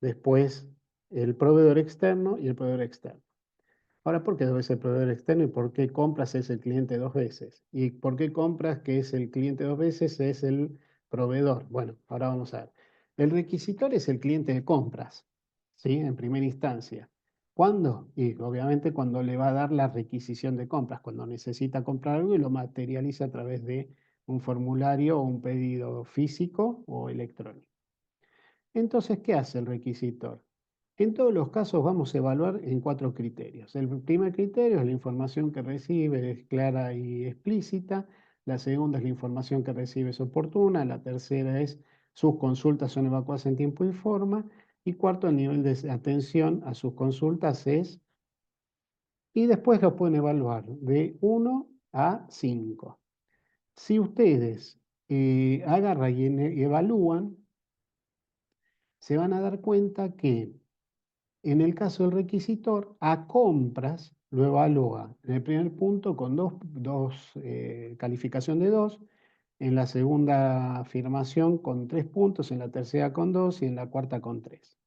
A: después el proveedor externo y el proveedor externo. Ahora, ¿por qué debe ser proveedor externo y por qué compras es el cliente dos veces? ¿Y por qué compras, que es el cliente dos veces, es el proveedor? Bueno, ahora vamos a ver. El requisitor es el cliente de compras, ¿sí? En primera instancia. ¿Cuándo? Y obviamente cuando le va a dar la requisición de compras, cuando necesita comprar algo y lo materializa a través de un formulario o un pedido físico o electrónico. Entonces, ¿qué hace el requisitor? En todos los casos vamos a evaluar en cuatro criterios. El primer criterio es la información que recibe, es clara y explícita. La segunda es la información que recibe es oportuna. La tercera es sus consultas son evacuadas en tiempo y forma. Y cuarto, el nivel de atención a sus consultas es, y después lo pueden evaluar de 1 a 5. Si ustedes agarran y evalúan, se van a dar cuenta que en el caso del requisitor, a compras lo evalúa en el primer punto con calificación de 2, en la segunda afirmación con 3 puntos, en la tercera con 2 y en la cuarta con 3.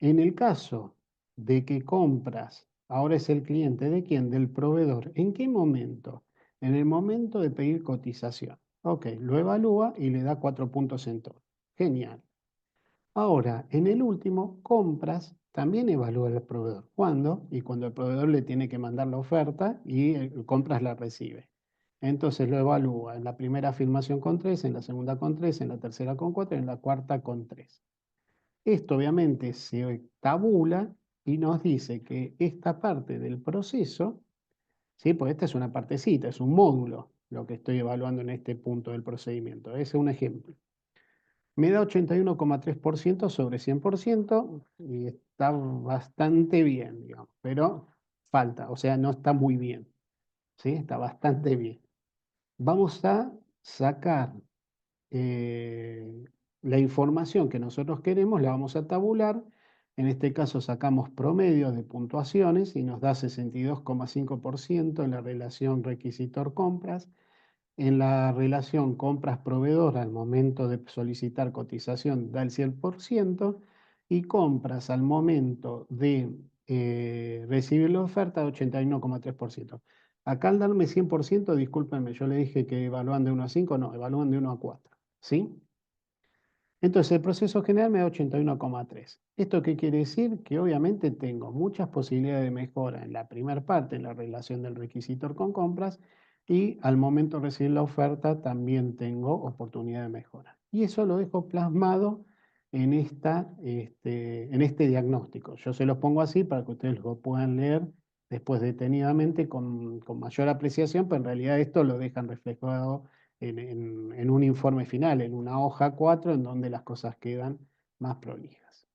A: En el caso de que compras, ahora es el cliente de quién, del proveedor. ¿En qué momento? En el momento de pedir cotización. Ok, lo evalúa y le da 4 puntos en todo. Genial. Ahora, en el último, compras, también evalúa el proveedor. ¿Cuándo? Y cuando el proveedor le tiene que mandar la oferta y compras la recibe. Entonces lo evalúa en la primera afirmación con 3, en la segunda con 3, en la tercera con 4 y en la cuarta con 3. Esto obviamente se tabula y nos dice que esta parte del proceso, ¿sí? Pues esta es una partecita, es un módulo lo que estoy evaluando en este punto del procedimiento. Ese es un ejemplo. Me da 81,3% sobre 100% y está bastante bien, digamos, pero falta, o sea, no está muy bien, ¿sí? Está bastante bien. Vamos a sacar eh, la información que nosotros queremos, la vamos a tabular. En este caso sacamos promedios de puntuaciones y nos da 62,5% en la relación requisitor-compras. En la relación compras-proveedor, al momento de solicitar cotización, da el 100% y compras al momento de recibir la oferta, 81,3%. Acá al darme 100%, discúlpenme, yo le dije que evalúan de 1 a 5, no, evalúan de 1 a 4. ¿Sí? Entonces, el proceso general me da 81,3. ¿Esto qué quiere decir? Que obviamente tengo muchas posibilidades de mejora en la primera parte, en la relación del requisitor con compras, y al momento de recibir la oferta también tengo oportunidad de mejora. Y eso lo dejo plasmado en este diagnóstico. Yo se los pongo así para que ustedes lo puedan leer después detenidamente con mayor apreciación, pero en realidad esto lo dejan reflejado en un informe final, en una hoja 4, en donde las cosas quedan más prolijas.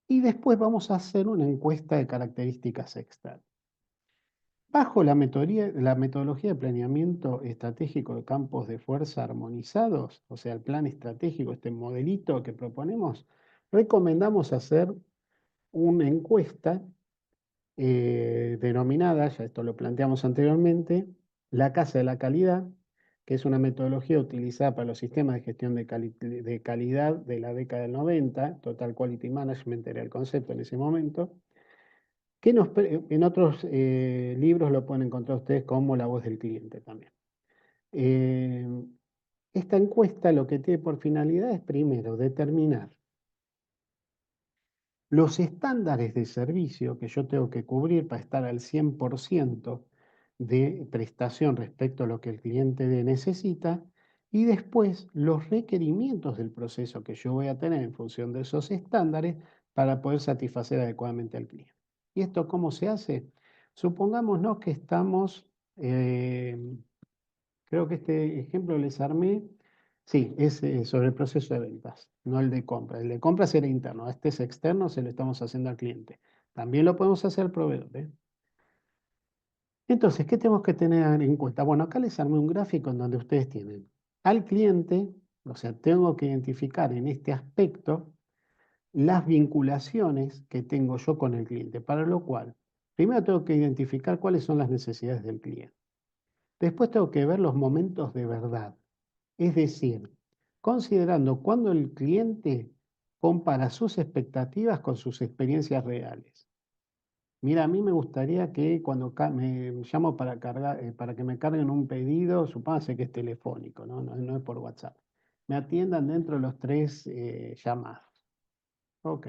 A: Y después vamos a hacer una encuesta de características externas. Bajo la metodología de planeamiento estratégico de campos de fuerza armonizados, o sea, el plan estratégico, este modelito que proponemos, recomendamos hacer una encuesta denominada, ya esto lo planteamos anteriormente, la Casa de la Calidad, que es una metodología utilizada para los sistemas de gestión de calidad de la década del 90, Total Quality Management era el concepto en ese momento, que en otros libros lo pueden encontrar ustedes como la voz del cliente también. Eh, esta encuesta lo que tiene por finalidad es primero determinar los estándares de servicio que yo tengo que cubrir para estar al 100% de prestación respecto a lo que el cliente necesita, y después los requerimientos del proceso que yo voy a tener en función de esos estándares para poder satisfacer adecuadamente al cliente. ¿Y esto cómo se hace? Supongámonos que estamos, creo que este ejemplo les armé. Sí, es sobre el proceso de ventas, no el de compra. El de compra será interno, este es externo, se lo estamos haciendo al cliente. También lo podemos hacer al proveedor, ¿eh? Entonces, ¿qué tenemos que tener en cuenta? Bueno, acá les armé un gráfico en donde ustedes tienen al cliente, o sea, tengo que identificar en este aspecto las vinculaciones que tengo yo con el cliente, para lo cual, primero tengo que identificar cuáles son las necesidades del cliente. Después tengo que ver los momentos de verdad. Es decir, considerando cuando el cliente compara sus expectativas con sus experiencias reales. Mira, a mí me gustaría que cuando me llamo para cargar, para que me carguen un pedido, supóngase que es telefónico, ¿no? No es por WhatsApp, me atiendan dentro de los 3 llamados. Ok.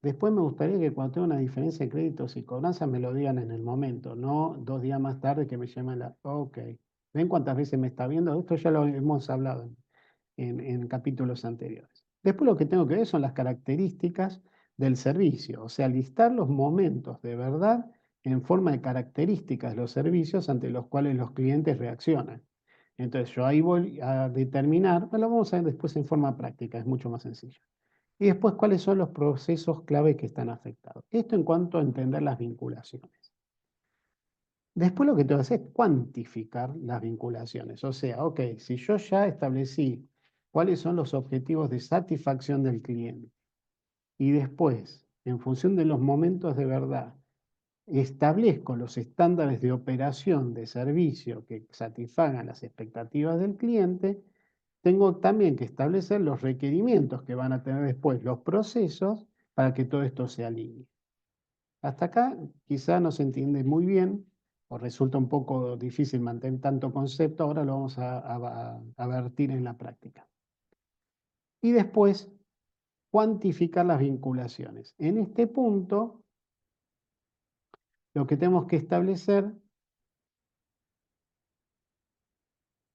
A: Después me gustaría que cuando tenga una diferencia de créditos y cobranzas me lo digan en el momento, no 2 días más tarde que me llamen la... Ok. ¿Ven cuántas veces me está viendo? Esto ya lo hemos hablado en capítulos anteriores. Después lo que tengo que ver son las características del servicio, o sea, listar los momentos de verdad en forma de características de los servicios ante los cuales los clientes reaccionan. Entonces yo ahí voy a determinar, lo vamos a ver después en forma práctica, es mucho más sencillo. Y después cuáles son los procesos clave que están afectados. Esto en cuanto a entender las vinculaciones. Después lo que tengo que hacer es cuantificar las vinculaciones. O sea, ok, si yo ya establecí cuáles son los objetivos de satisfacción del cliente y después, en función de los momentos de verdad, establezco los estándares de operación de servicio que satisfagan las expectativas del cliente, tengo también que establecer los requerimientos que van a tener después los procesos para que todo esto se alinee. Hasta acá quizá no se entiende muy bien o resulta un poco difícil mantener tanto concepto, ahora lo vamos a vertir en la práctica. Y después, cuantificar las vinculaciones. En este punto, lo que tenemos que establecer,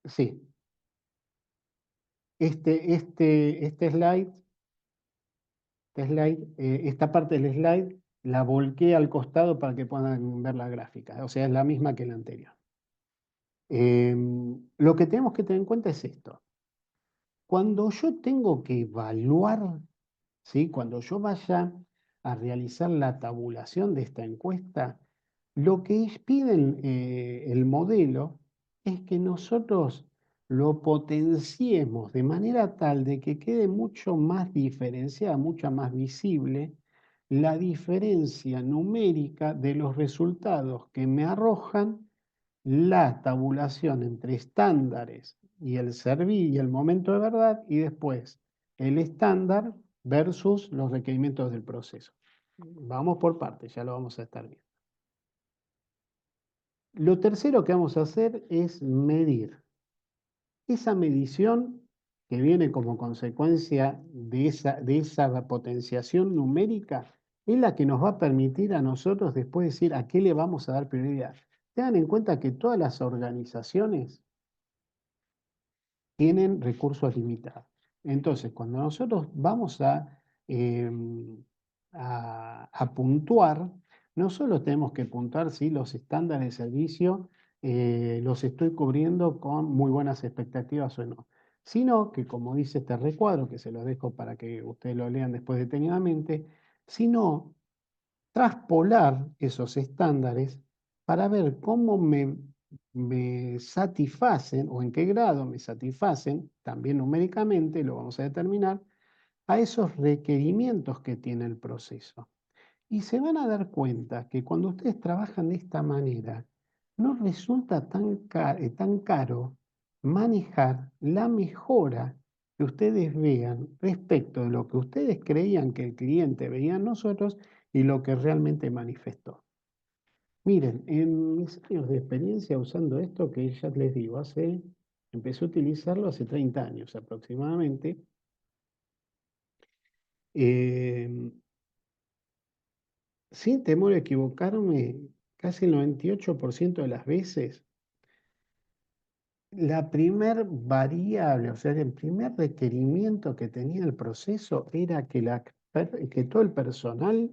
A: sí, esta parte del slide la volqué al costado para que puedan ver la gráfica, o sea, es la misma que la anterior. Lo que tenemos que tener en cuenta es esto. Cuando yo tengo que evaluar, ¿sí? Cuando yo vaya a realizar la tabulación de esta encuesta, lo que piden el modelo es que nosotros lo potenciemos de manera tal de que quede mucho más diferenciada, mucho más visible la diferencia numérica de los resultados que me arrojan la tabulación entre estándares y y el momento de verdad, y después el estándar versus los requerimientos del proceso. Vamos por partes, ya lo vamos a estar viendo. Lo tercero que vamos a hacer es medir. Esa medición que viene como consecuencia de esa potenciación numérica es la que nos va a permitir a nosotros después decir a qué le vamos a dar prioridad. Tengan en cuenta que todas las organizaciones tienen recursos limitados. Entonces, cuando nosotros vamos a puntuar, no solo tenemos que puntuar si los estándares de servicio los estoy cubriendo con muy buenas expectativas o no, sino que, como dice este recuadro, que se lo dejo para que ustedes lo lean después detenidamente, sino traspolar esos estándares para ver cómo me satisfacen o en qué grado me satisfacen, también numéricamente, lo vamos a determinar, a esos requerimientos que tiene el proceso. Y se van a dar cuenta que cuando ustedes trabajan de esta manera, no resulta tan caro manejar la mejora que ustedes vean respecto de lo que ustedes creían que el cliente veía en nosotros y lo que realmente manifestó. Miren, en mis años de experiencia usando esto, que ya les digo, empecé a utilizarlo hace 30 años aproximadamente, eh, sin temor a equivocarme, casi el 98% de las veces, la primer variable, o sea, el primer requerimiento que tenía el proceso era que todo el personal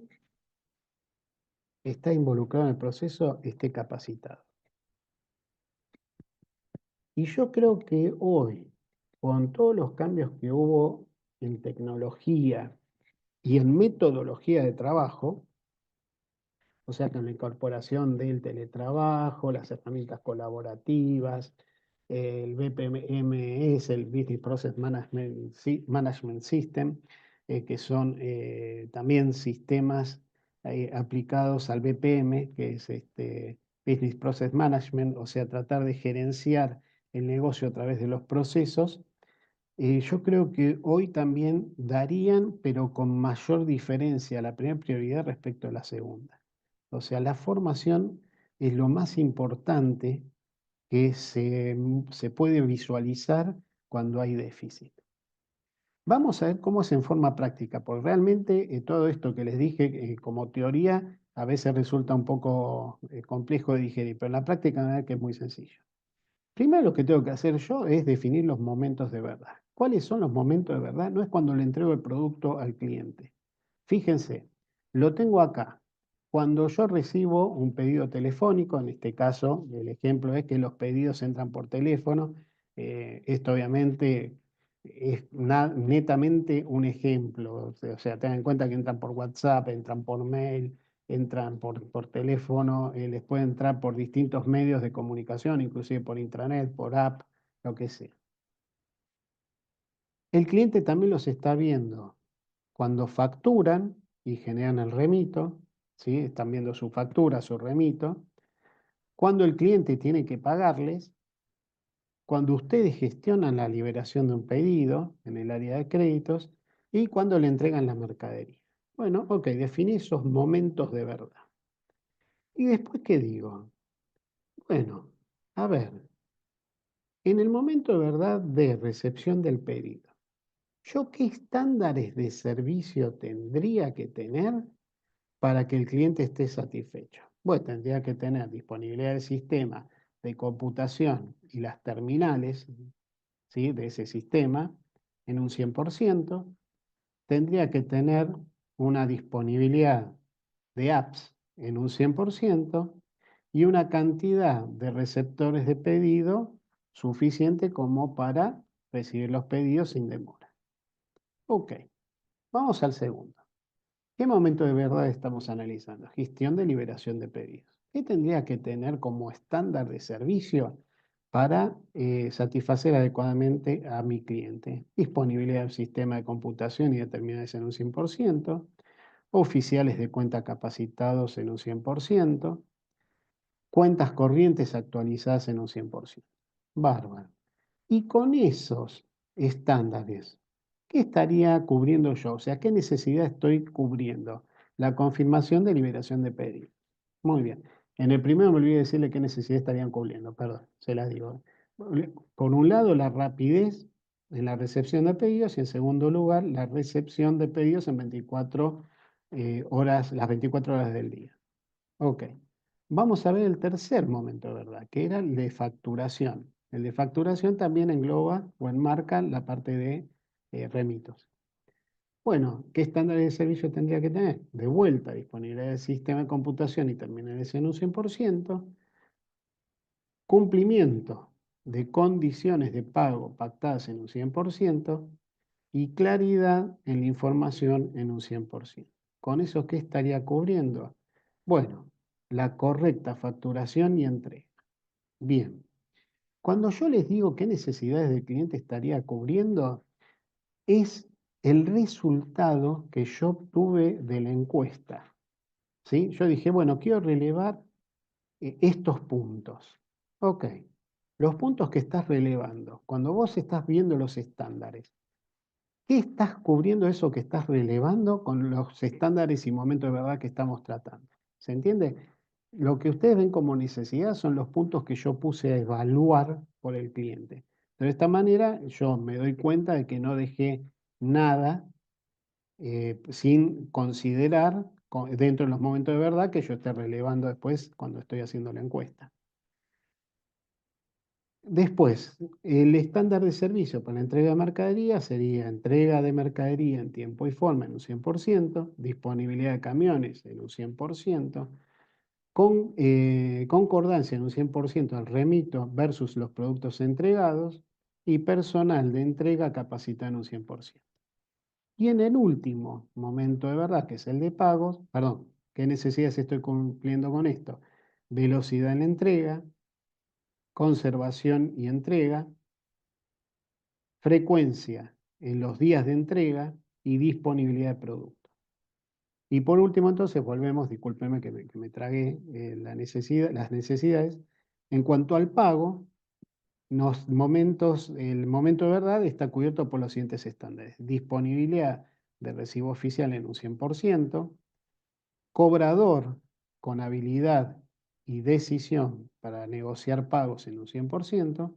A: que está involucrado en el proceso esté capacitado. Y yo creo que hoy, con todos los cambios que hubo en tecnología y en metodología de trabajo, o sea, con la incorporación del teletrabajo, las herramientas colaborativas, el BPMS, el Business Process Management System, que son también sistemas aplicados al BPM, que es Business Process Management, o sea, tratar de gerenciar el negocio a través de los procesos. Yo creo que hoy también darían, pero con mayor diferencia, la primera prioridad respecto a la segunda. O sea, la formación es lo más importante que se puede visualizar cuando hay déficit. Vamos a ver cómo es en forma práctica, porque realmente todo esto que les dije como teoría a veces resulta un poco complejo de digerir, pero en la práctica van a ver que es muy sencillo. Primero lo que tengo que hacer yo es definir los momentos de verdad. ¿Cuáles son los momentos de verdad? No es cuando le entrego el producto al cliente. Fíjense, lo tengo acá. Cuando yo recibo un pedido telefónico, en este caso el ejemplo es que los pedidos entran por teléfono, esto obviamente es netamente un ejemplo, o sea, tengan en cuenta que entran por WhatsApp, entran por mail, entran por teléfono, les puede entrar por distintos medios de comunicación, inclusive por intranet, por app, lo que sea. El cliente también los está viendo cuando facturan y generan el remito, ¿sí? Están viendo su factura, su remito. Cuando el cliente tiene que pagarles, cuando ustedes gestionan la liberación de un pedido en el área de créditos y cuando le entregan la mercadería. Bueno, ok, definí esos momentos de verdad. ¿Y después qué digo? Bueno, a ver, en el momento de verdad de recepción del pedido, ¿yo qué estándares de servicio tendría que tener para que el cliente esté satisfecho? Bueno, tendría que tener disponibilidad del sistema de computación y las terminales, ¿sí?, de ese sistema en un 100%. Tendría que tener una disponibilidad de apps en un 100% y una cantidad de receptores de pedido suficiente como para recibir los pedidos sin demora. Ok, vamos al segundo. ¿Qué momento de verdad estamos analizando? Gestión de liberación de pedidos. ¿Qué tendría que tener como estándar de servicio para satisfacer adecuadamente a mi cliente? Disponibilidad del sistema de computación y de terminales en un 100%, oficiales de cuenta capacitados en un 100%, cuentas corrientes actualizadas en un 100%. Bárbaro. Y con esos estándares, ¿qué estaría cubriendo yo? O sea, ¿qué necesidad estoy cubriendo? La confirmación de liberación de pedidos. Muy bien. En el primero me olvidé decirle qué necesidad estarían cubriendo, perdón, se las digo. Por un lado, la rapidez en la recepción de pedidos y en segundo lugar, la recepción de pedidos en 24 horas, las 24 horas del día. Ok. Vamos a ver el tercer momento de verdad, que era el de facturación. El de facturación también engloba o enmarca la parte de remitos. Bueno, ¿qué estándares de servicio tendría que tener? De vuelta, disponibilidad del sistema de computación y terminales en un 100%, cumplimiento de condiciones de pago pactadas en un 100% y claridad en la información en un 100%. ¿Con eso qué estaría cubriendo? Bueno, la correcta facturación y entrega. Bien, cuando yo les digo qué necesidades del cliente estaría cubriendo, es el resultado que yo obtuve de la encuesta. ¿Sí? Yo dije, bueno, quiero relevar estos puntos. Ok, los puntos que estás relevando, cuando vos estás viendo los estándares, ¿qué estás cubriendo eso que estás relevando con los estándares y momentos de verdad que estamos tratando? ¿Se entiende? Lo que ustedes ven como necesidad son los puntos que yo puse a evaluar por el cliente. De esta manera yo me doy cuenta de que no dejé nada sin considerar dentro de los momentos de verdad que yo esté relevando después cuando estoy haciendo la encuesta. Después, el estándar de servicio para la entrega de mercadería sería entrega de mercadería en tiempo y forma en un 100%, disponibilidad de camiones en un 100%, con concordancia en un 100% al remito versus los productos entregados y personal de entrega capacitado en un 100%. Y en el último momento de verdad, que es el de pagos, perdón, ¿qué necesidades estoy cumpliendo con esto? Velocidad en la entrega, conservación y entrega, frecuencia en los días de entrega y disponibilidad de producto. Y por último, entonces, volvemos, discúlpeme que me tragué las necesidades. En cuanto al pago, el momento de verdad está cubierto por los siguientes estándares. Disponibilidad de recibo oficial en un 100%, cobrador con habilidad y decisión para negociar pagos en un 100%,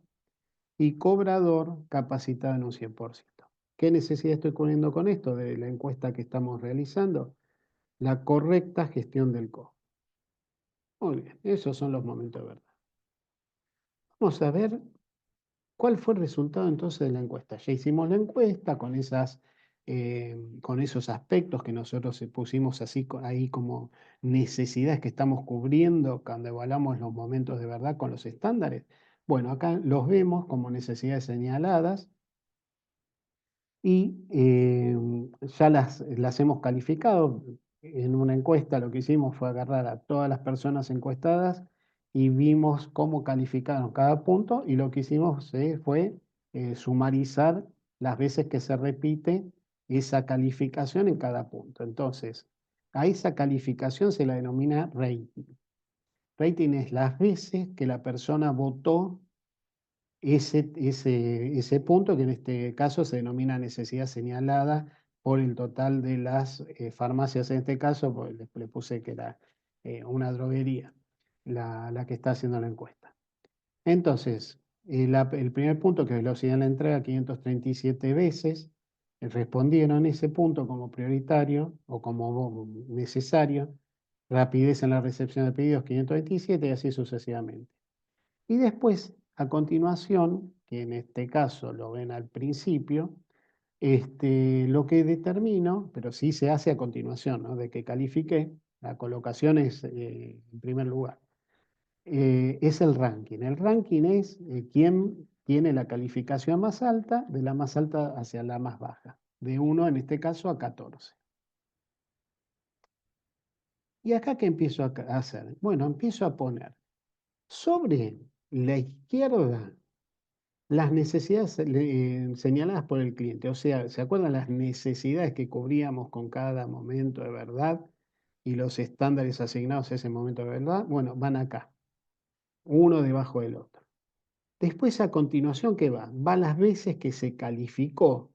A: y cobrador capacitado en un 100%. ¿Qué necesidad estoy cubriendo con esto de la encuesta que estamos realizando? La correcta gestión del costo. Muy bien, esos son los momentos de verdad. Vamos a ver cuál fue el resultado entonces de la encuesta. Ya hicimos la encuesta con esos aspectos que nosotros pusimos así ahí como necesidades que estamos cubriendo cuando evaluamos los momentos de verdad con los estándares. Bueno, acá los vemos como necesidades señaladas y ya las hemos calificado. En una encuesta lo que hicimos fue agarrar a todas las personas encuestadas y vimos cómo calificaron cada punto y lo que hicimos fue sumarizar las veces que se repite esa calificación en cada punto. Entonces, a esa calificación se la denomina rating. Rating es las veces que la persona votó ese punto, que en este caso se denomina necesidad señalada por el total de las farmacias, en este caso, pues le puse que era una droguería la que está haciendo la encuesta. Entonces, el primer punto, que es velocidad en la entrega, 537 veces, respondieron ese punto como prioritario o como necesario, rapidez en la recepción de pedidos, 527 y así sucesivamente. Y después, a continuación, que en este caso lo ven al principio, lo que determino, pero sí se hace a continuación, ¿no? De que califique, la colocación es en primer lugar, es el ranking. El ranking es quién tiene la calificación más alta, de la más alta hacia la más baja, de 1 en este caso a 14. ¿Y acá qué empiezo a hacer? Bueno, empiezo a poner sobre la izquierda las necesidades señaladas por el cliente, o sea, ¿se acuerdan las necesidades que cubríamos con cada momento de verdad y los estándares asignados a ese momento de verdad? Bueno, van acá, uno debajo del otro. Después, a continuación, ¿qué va? Va las veces que se calificó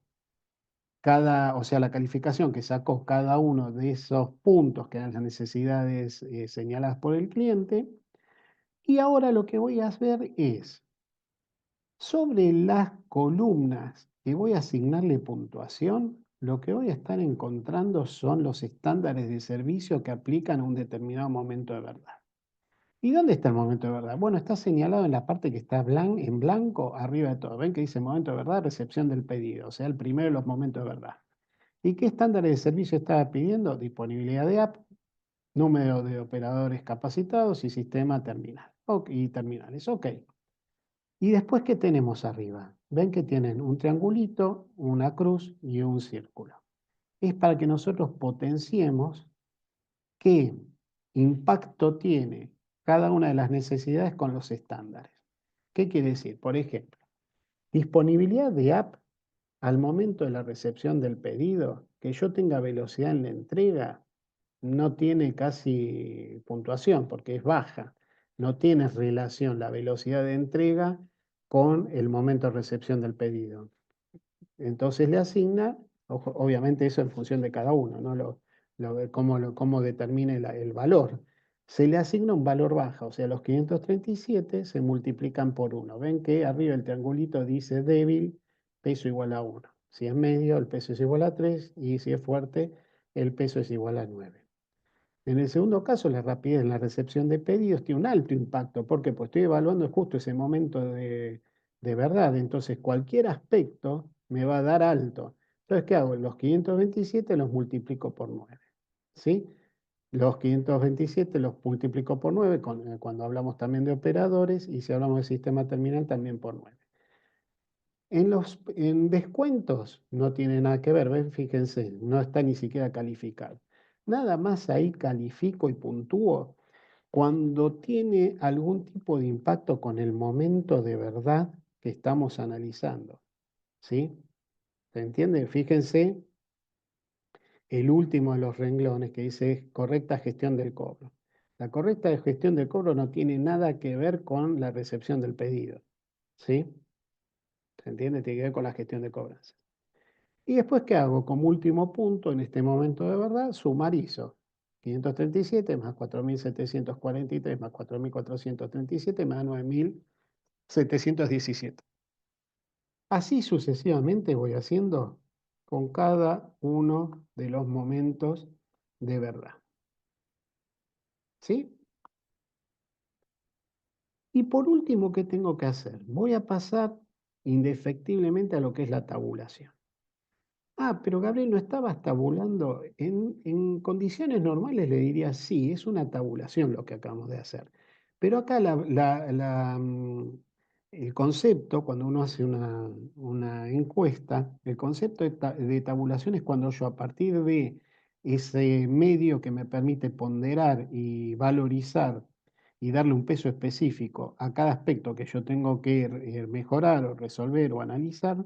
A: o sea, la calificación que sacó cada uno de esos puntos que eran las necesidades señaladas por el cliente. Y ahora lo que voy a hacer es sobre las columnas que voy a asignarle puntuación, lo que voy a estar encontrando son los estándares de servicio que aplican a un determinado momento de verdad. ¿Y dónde está el momento de verdad? Bueno, está señalado en la parte que está en blanco arriba de todo. ¿Ven que dice momento de verdad, recepción del pedido? O sea, el primero de los momentos de verdad. ¿Y qué estándares de servicio estaba pidiendo? Disponibilidad de app, número de operadores capacitados y sistema terminal. Y terminales, ok. ¿Y después qué tenemos arriba? Ven que tienen un triangulito, una cruz y un círculo. Es para que nosotros potenciemos qué impacto tiene cada una de las necesidades con los estándares. ¿Qué quiere decir? Por ejemplo, disponibilidad de app al momento de la recepción del pedido, que yo tenga velocidad en la entrega, no tiene casi puntuación porque es baja. No tiene relación la velocidad de entrega con el momento de recepción del pedido. Entonces le asigna, obviamente eso en función de cada uno, ¿no? Cómo determine el valor. Se le asigna un valor baja, o sea, los 537 se multiplican por 1. Ven que arriba el triangulito dice débil, peso igual a 1. Si es medio, el peso es igual a 3 y si es fuerte, el peso es igual a 9. En el segundo caso, la rapidez en la recepción de pedidos tiene un alto impacto. ¿Por qué? Pues estoy evaluando justo ese momento de verdad. Entonces, cualquier aspecto me va a dar alto. Entonces, ¿qué hago? Los 527 los multiplico por 9. ¿Sí? Los 527 los multiplico por 9 cuando hablamos también de operadores y si hablamos de sistema terminal también por 9. En descuentos no tiene nada que ver, ¿ven? Fíjense, no está ni siquiera calificado. Nada más ahí califico y puntúo cuando tiene algún tipo de impacto con el momento de verdad que estamos analizando. ¿Sí? ¿Se entiende? Fíjense el último de los renglones que dice correcta gestión del cobro. La correcta gestión del cobro no tiene nada que ver con la recepción del pedido. ¿Sí? ¿Se entiende? Tiene que ver con la gestión de cobranza. Y después, ¿qué hago? Como último punto, en este momento de verdad, sumarizo. 537 más 4.743 más 4.437 más 9.717. Así sucesivamente voy haciendo con cada uno de los momentos de verdad. ¿Sí? Y por último, ¿qué tengo que hacer? Voy a pasar indefectiblemente a lo que es la tabulación. Ah, pero Gabriel, ¿no estabas tabulando? En condiciones normales le diría sí, es una tabulación lo que acabamos de hacer. Pero acá el concepto, cuando uno hace una encuesta, el concepto de tabulación es cuando yo a partir de ese medio que me permite ponderar y valorizar y darle un peso específico a cada aspecto que yo tengo que mejorar o resolver o analizar,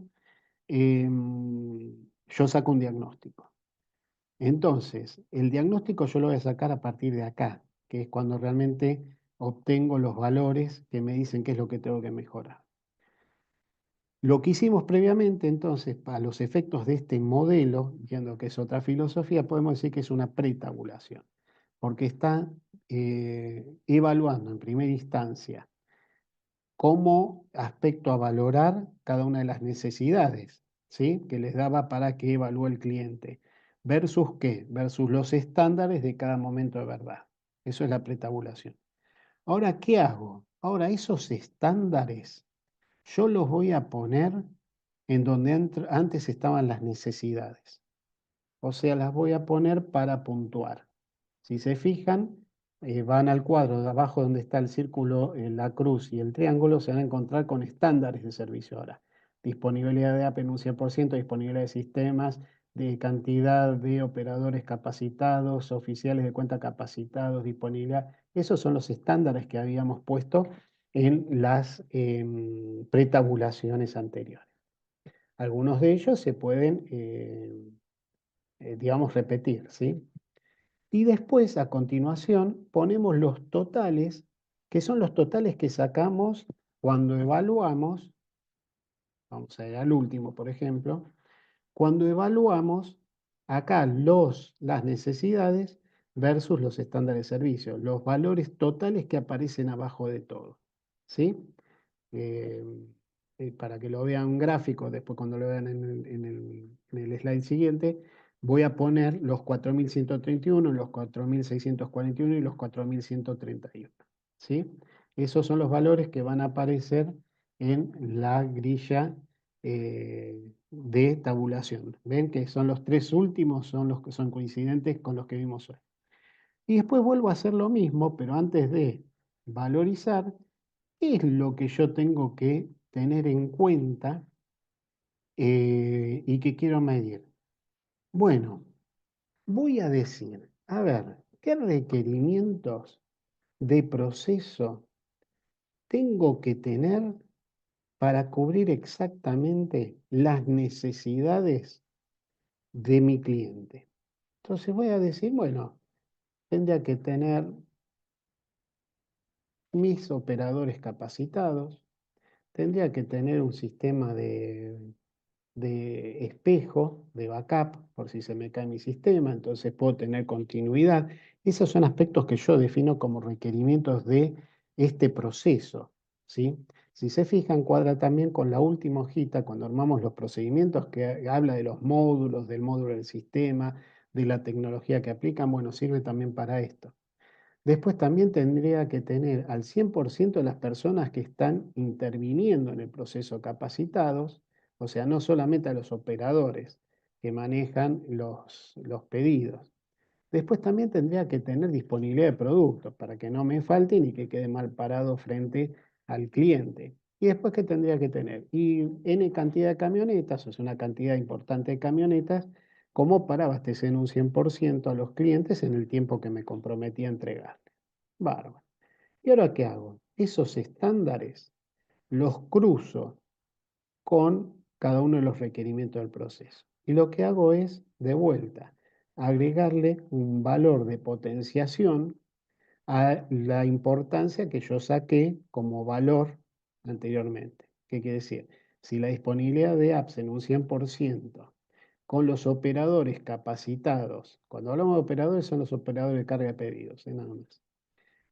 A: yo saco un diagnóstico. Entonces, el diagnóstico yo lo voy a sacar a partir de acá, que es cuando realmente obtengo los valores que me dicen qué es lo que tengo que mejorar. Lo que hicimos previamente, entonces, para los efectos de este modelo, viendo que es otra filosofía, podemos decir que es una pretabulación, porque está evaluando en primera instancia como aspecto a valorar cada una de las necesidades, ¿sí? Que les daba para que evalúe el cliente. ¿Versus qué? Versus los estándares de cada momento de verdad. Eso es la pretabulación. Ahora, ¿qué hago? Ahora, esos estándares yo los voy a poner en donde antes estaban las necesidades. O sea, las voy a poner para puntuar. Si se fijan, van al cuadro de abajo donde está el círculo, la cruz y el triángulo, se van a encontrar con estándares de servicio ahora. Disponibilidad de app en un 100%, disponibilidad de sistemas, de cantidad de operadores capacitados, oficiales de cuenta capacitados, disponibilidad. Esos son los estándares que habíamos puesto en las pretabulaciones anteriores. Algunos de ellos se pueden, digamos, repetir, ¿sí? Y después, a continuación, ponemos los totales, que son los totales que sacamos cuando evaluamos, vamos a ir al último, por ejemplo, cuando evaluamos acá las necesidades versus los estándares de servicio, los valores totales que aparecen abajo de todo, ¿sí? Eh, para que lo vean gráfico, después cuando lo vean en el slide siguiente, voy a poner los 4.131, los 4.641 y los 4.131. ¿sí? Esos son los valores que van a aparecer en la grilla de tabulación. ¿Ven que son los tres últimos, son los que son coincidentes con los que vimos hoy? Y después vuelvo a hacer lo mismo, pero antes de valorizar, ¿qué es lo que yo tengo que tener en cuenta y que quiero medir? Bueno, voy a decir, a ver, ¿qué requerimientos de proceso tengo que tener para cubrir exactamente las necesidades de mi cliente? Entonces voy a decir, bueno, tendría que tener mis operadores capacitados, tendría que tener un sistema de espejo, de backup, por si se me cae mi sistema, entonces puedo tener continuidad. Esos son aspectos que yo defino como requerimientos de este proceso, ¿sí? Si se fijan, cuadra también con la última hojita cuando armamos los procedimientos que habla de los módulos, del módulo del sistema, de la tecnología que aplican, bueno, sirve también para esto. Después también tendría que tener al 100% de las personas que están interviniendo en el proceso capacitados, o sea, no solamente a los operadores que manejan los pedidos. Después también tendría que tener disponibilidad de productos para que no me falte ni que quede mal parado frente al cliente. Y después, ¿qué tendría que tener? Y N cantidad de camionetas, o sea, una cantidad importante de camionetas, como para abastecer en un 100% a los clientes en el tiempo que me comprometí a entregar. Bárbaro. ¿Y ahora qué hago? Esos estándares los cruzo con cada uno de los requerimientos del proceso. Y lo que hago es, de vuelta, agregarle un valor de potenciación a la importancia que yo saqué como valor anteriormente. ¿Qué quiere decir? Si la disponibilidad de apps en un 100% con los operadores capacitados, cuando hablamos de operadores son los operadores de carga de pedidos, nada más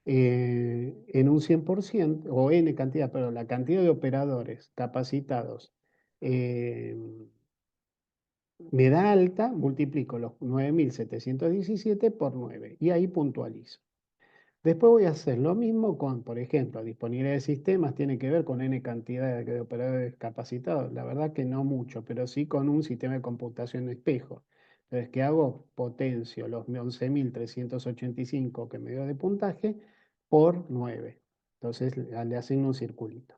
A: en un 100% o N cantidad, pero la cantidad de operadores capacitados eh, me da alta, multiplico los 9.717 por 9 y ahí puntualizo. Después voy a hacer lo mismo con, por ejemplo, disponibilidad de sistemas, tiene que ver con N cantidad de operadores capacitados. La verdad que no mucho, pero sí con un sistema de computación espejo. Entonces, ¿qué hago? Potencio los 11.385 que me dio de puntaje por 9. Entonces, le asigno un circulito.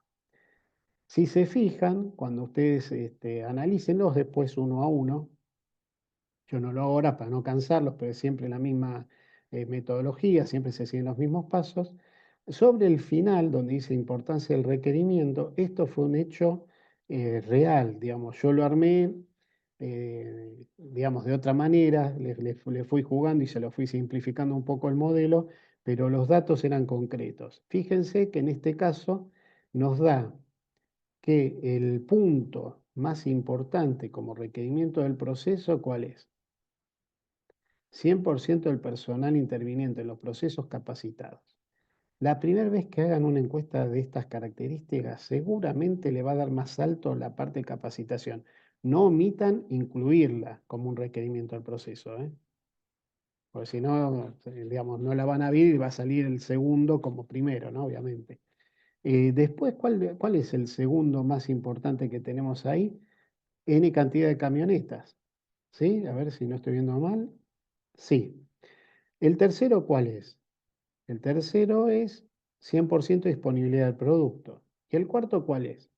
A: Si se fijan, cuando ustedes analícenlos después uno a uno, yo no lo hago ahora para no cansarlos, pero es siempre la misma metodología, siempre se siguen los mismos pasos. Sobre el final, donde dice importancia del requerimiento, esto fue un hecho real, digamos, yo lo armé, digamos, de otra manera, le fui jugando y se lo fui simplificando un poco el modelo, pero los datos eran concretos. Fíjense que en este caso nos da que el punto más importante como requerimiento del proceso, ¿cuál es? 100% del personal interviniente en los procesos capacitados. La primera vez que hagan una encuesta de estas características, seguramente le va a dar más alto la parte de capacitación. No omitan incluirla como un requerimiento del proceso, ¿eh? Porque si no, digamos, no la van a ver y va a salir el segundo como primero, ¿no? Obviamente. Después, ¿cuál es el segundo más importante que tenemos ahí? N cantidad de camionetas, ¿sí? A ver si no estoy viendo mal. Sí. ¿El tercero cuál es? El tercero es 100% disponibilidad del producto. ¿Y el cuarto cuál es?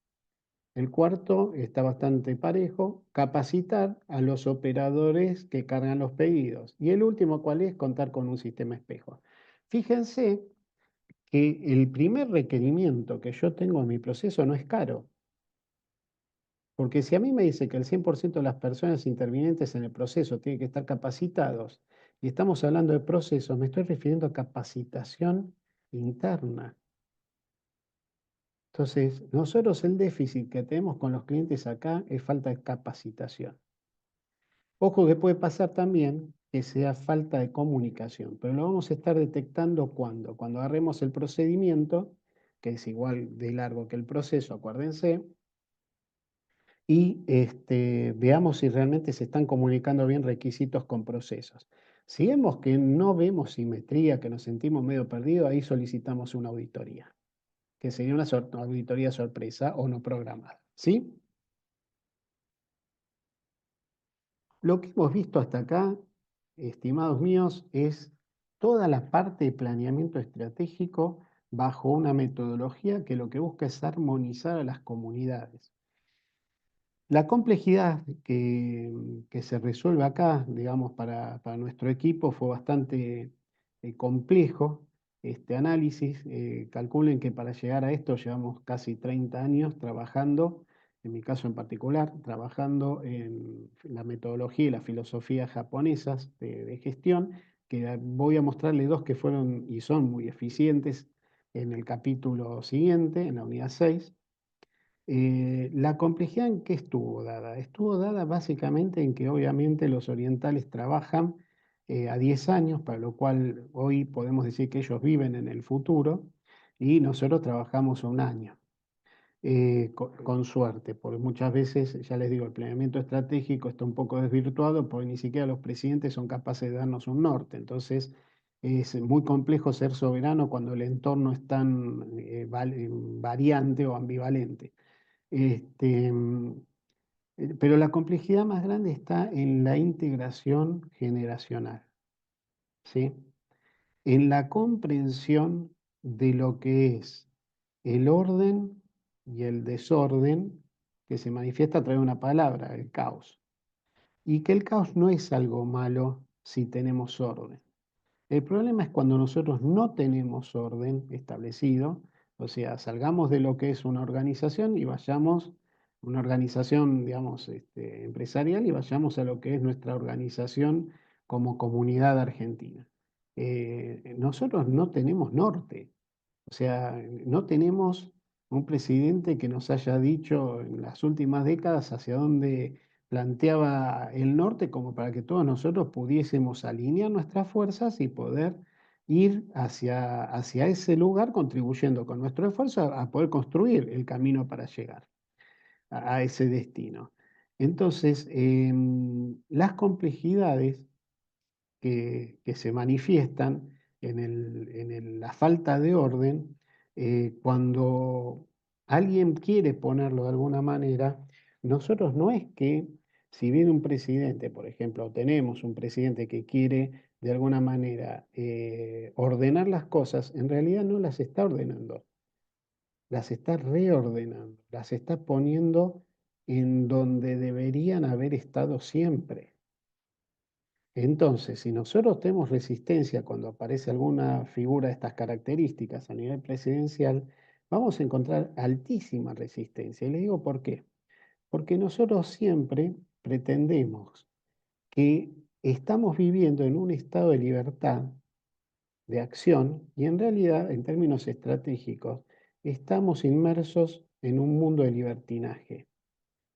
A: El cuarto está bastante parejo, capacitar a los operadores que cargan los pedidos. Y el último cuál es? Contar con un sistema espejo. Fíjense que el primer requerimiento que yo tengo en mi proceso no es caro. Porque si a mí me dice que el 100% de las personas intervinientes en el proceso tienen que estar capacitados, y estamos hablando de procesos, me estoy refiriendo a capacitación interna. Entonces, nosotros el déficit que tenemos con los clientes acá es falta de capacitación. Ojo que puede pasar también que sea falta de comunicación, pero lo vamos a estar detectando cuando agarremos el procedimiento, que es igual de largo que el proceso, acuérdense, y veamos si realmente se están comunicando bien requisitos con procesos. Si vemos que no vemos simetría, que nos sentimos medio perdidos, ahí solicitamos una auditoría, que sería una auditoría sorpresa o no programada, ¿sí? Lo que hemos visto hasta acá, estimados míos, es toda la parte de planeamiento estratégico bajo una metodología que lo que busca es armonizar a las comunidades. La complejidad que se resuelve acá, digamos, para nuestro equipo fue bastante complejo este análisis. Calculen que para llegar a esto llevamos casi 30 años trabajando, en mi caso en particular, trabajando en la metodología y la filosofía japonesas de gestión, que voy a mostrarle dos que fueron y son muy eficientes en el capítulo siguiente, en la unidad 6. La complejidad en qué estuvo dada? Estuvo dada básicamente en que obviamente los orientales trabajan a 10 años, para lo cual hoy podemos decir que ellos viven en el futuro y nosotros trabajamos a un año, con suerte, porque muchas veces, ya les digo, el planeamiento estratégico está un poco desvirtuado porque ni siquiera los presidentes son capaces de darnos un norte. Entonces, es muy complejo ser soberano cuando el entorno es tan variante o ambivalente. Este, pero la complejidad más grande está en la integración generacional, ¿sí? En la comprensión de lo que es el orden y el desorden que se manifiesta a través de una palabra, el caos. Y que el caos no es algo malo si tenemos orden. El problema es cuando nosotros no tenemos orden establecido, o sea, salgamos de lo que es una organización y vayamos, una organización, digamos, empresarial y vayamos a lo que es nuestra organización como comunidad argentina. Nosotros no tenemos norte, o sea, no tenemos un presidente que nos haya dicho en las últimas décadas hacia dónde planteaba el norte como para que todos nosotros pudiésemos alinear nuestras fuerzas y poder ir hacia ese lugar contribuyendo con nuestro esfuerzo a poder construir el camino para llegar a ese destino. Entonces, las complejidades que se manifiestan la falta de orden, cuando alguien quiere ponerlo de alguna manera, nosotros no es que si viene un presidente, por ejemplo, o tenemos un presidente que quiere de alguna manera ordenar las cosas, en realidad no las está ordenando, las está reordenando, las está poniendo en donde deberían haber estado siempre. Entonces, si nosotros tenemos resistencia cuando aparece alguna figura de estas características a nivel presidencial, vamos a encontrar altísima resistencia. Y le digo por qué. Porque nosotros siempre pretendemos que estamos viviendo en un estado de libertad de acción y en realidad, en términos estratégicos, estamos inmersos en un mundo de libertinaje,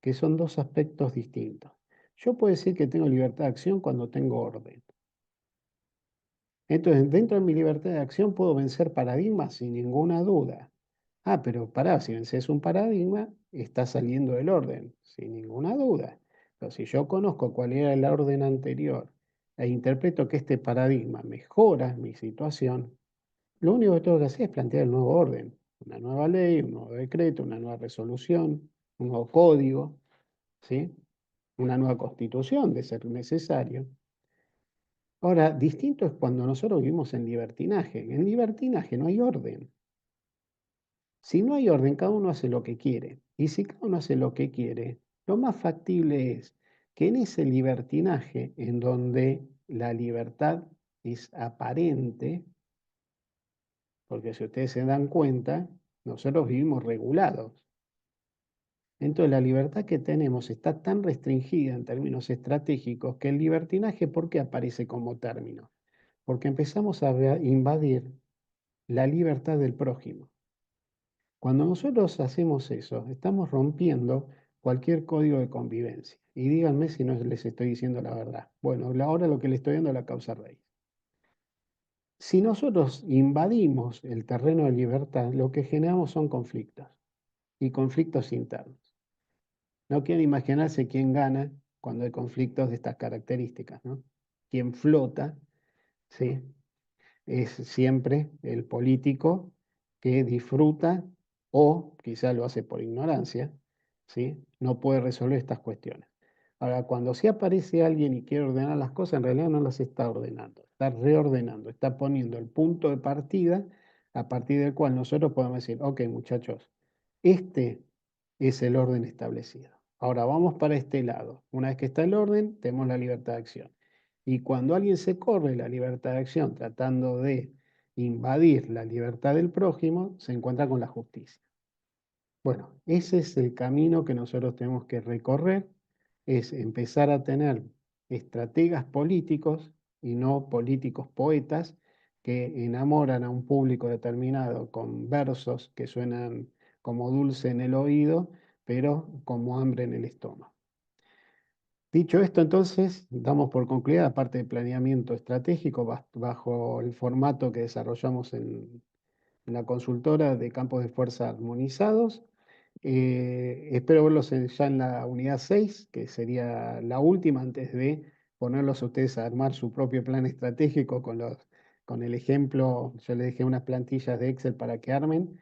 A: que son dos aspectos distintos. Yo puedo decir que tengo libertad de acción cuando tengo orden. Entonces, dentro de mi libertad de acción puedo vencer paradigmas sin ninguna duda. Ah, pero pará, si vences un paradigma, está saliendo del orden, sin ninguna duda. Pero si yo conozco cuál era el orden anterior e interpreto que este paradigma mejora mi situación, lo único que tengo que hacer es plantear el nuevo orden, una nueva ley, un nuevo decreto, una nueva resolución, un nuevo código, ¿sí? Una nueva constitución de ser necesario. Ahora, distinto es cuando nosotros vivimos en libertinaje. En libertinaje no hay orden. Si no hay orden, cada uno hace lo que quiere. Y si cada uno hace lo que quiere, lo más factible es que en ese libertinaje, en donde la libertad es aparente, porque si ustedes se dan cuenta, nosotros vivimos regulados. Entonces la libertad que tenemos está tan restringida en términos estratégicos que el libertinaje, ¿por qué aparece como término? Porque empezamos a invadir la libertad del prójimo. Cuando nosotros hacemos eso, estamos rompiendo cualquier código de convivencia. Y díganme si no les estoy diciendo la verdad. Bueno, ahora lo que le estoy dando es la causa raíz. Si nosotros invadimos el terreno de libertad, lo que generamos son conflictos y conflictos internos. No quieren imaginarse quién gana cuando hay conflictos de estas características, ¿no? quien flota, ¿sí? Es siempre el político que disfruta o quizá lo hace por ignorancia, ¿sí? No puede resolver estas cuestiones. Ahora, cuando sí aparece alguien y quiere ordenar las cosas, en realidad no las está ordenando, está reordenando, está poniendo el punto de partida a partir del cual nosotros podemos decir, ok, muchachos, este es el orden establecido. Ahora vamos para este lado. Una vez que está el orden, tenemos la libertad de acción. Y cuando alguien se corre la libertad de acción tratando de invadir la libertad del prójimo, se encuentra con la justicia. Bueno, ese es el camino que nosotros tenemos que recorrer, es empezar a tener estrategas políticos y no políticos poetas que enamoran a un público determinado con versos que suenan como dulce en el oído, pero como hambre en el estómago. Dicho esto, entonces, damos por concluida la parte de planeamiento estratégico bajo el formato que desarrollamos en la consultora de campos de fuerza armonizados. Espero verlos ya en la unidad 6, que sería la última antes de ponerlos a ustedes a armar su propio plan estratégico con el ejemplo. Yo les dejé unas plantillas de Excel para que armen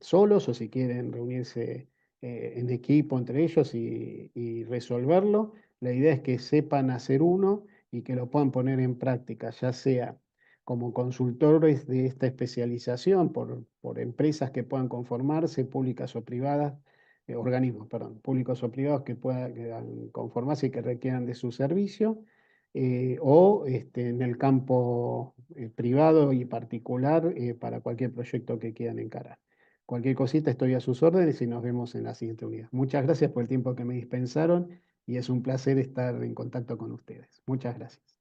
A: solos o si quieren reunirse en equipo entre ellos y resolverlo. La idea es que sepan hacer uno y que lo puedan poner en práctica, ya sea como consultores de esta especialización por empresas que puedan conformarse, públicas o privadas, organismos, perdón, públicos o privados que puedan conformarse y que requieran de su servicio, o en el campo privado y particular para cualquier proyecto que quieran encarar. Cualquier cosita estoy a sus órdenes y nos vemos en la siguiente unidad. Muchas gracias por el tiempo que me dispensaron y es un placer estar en contacto con ustedes. Muchas gracias.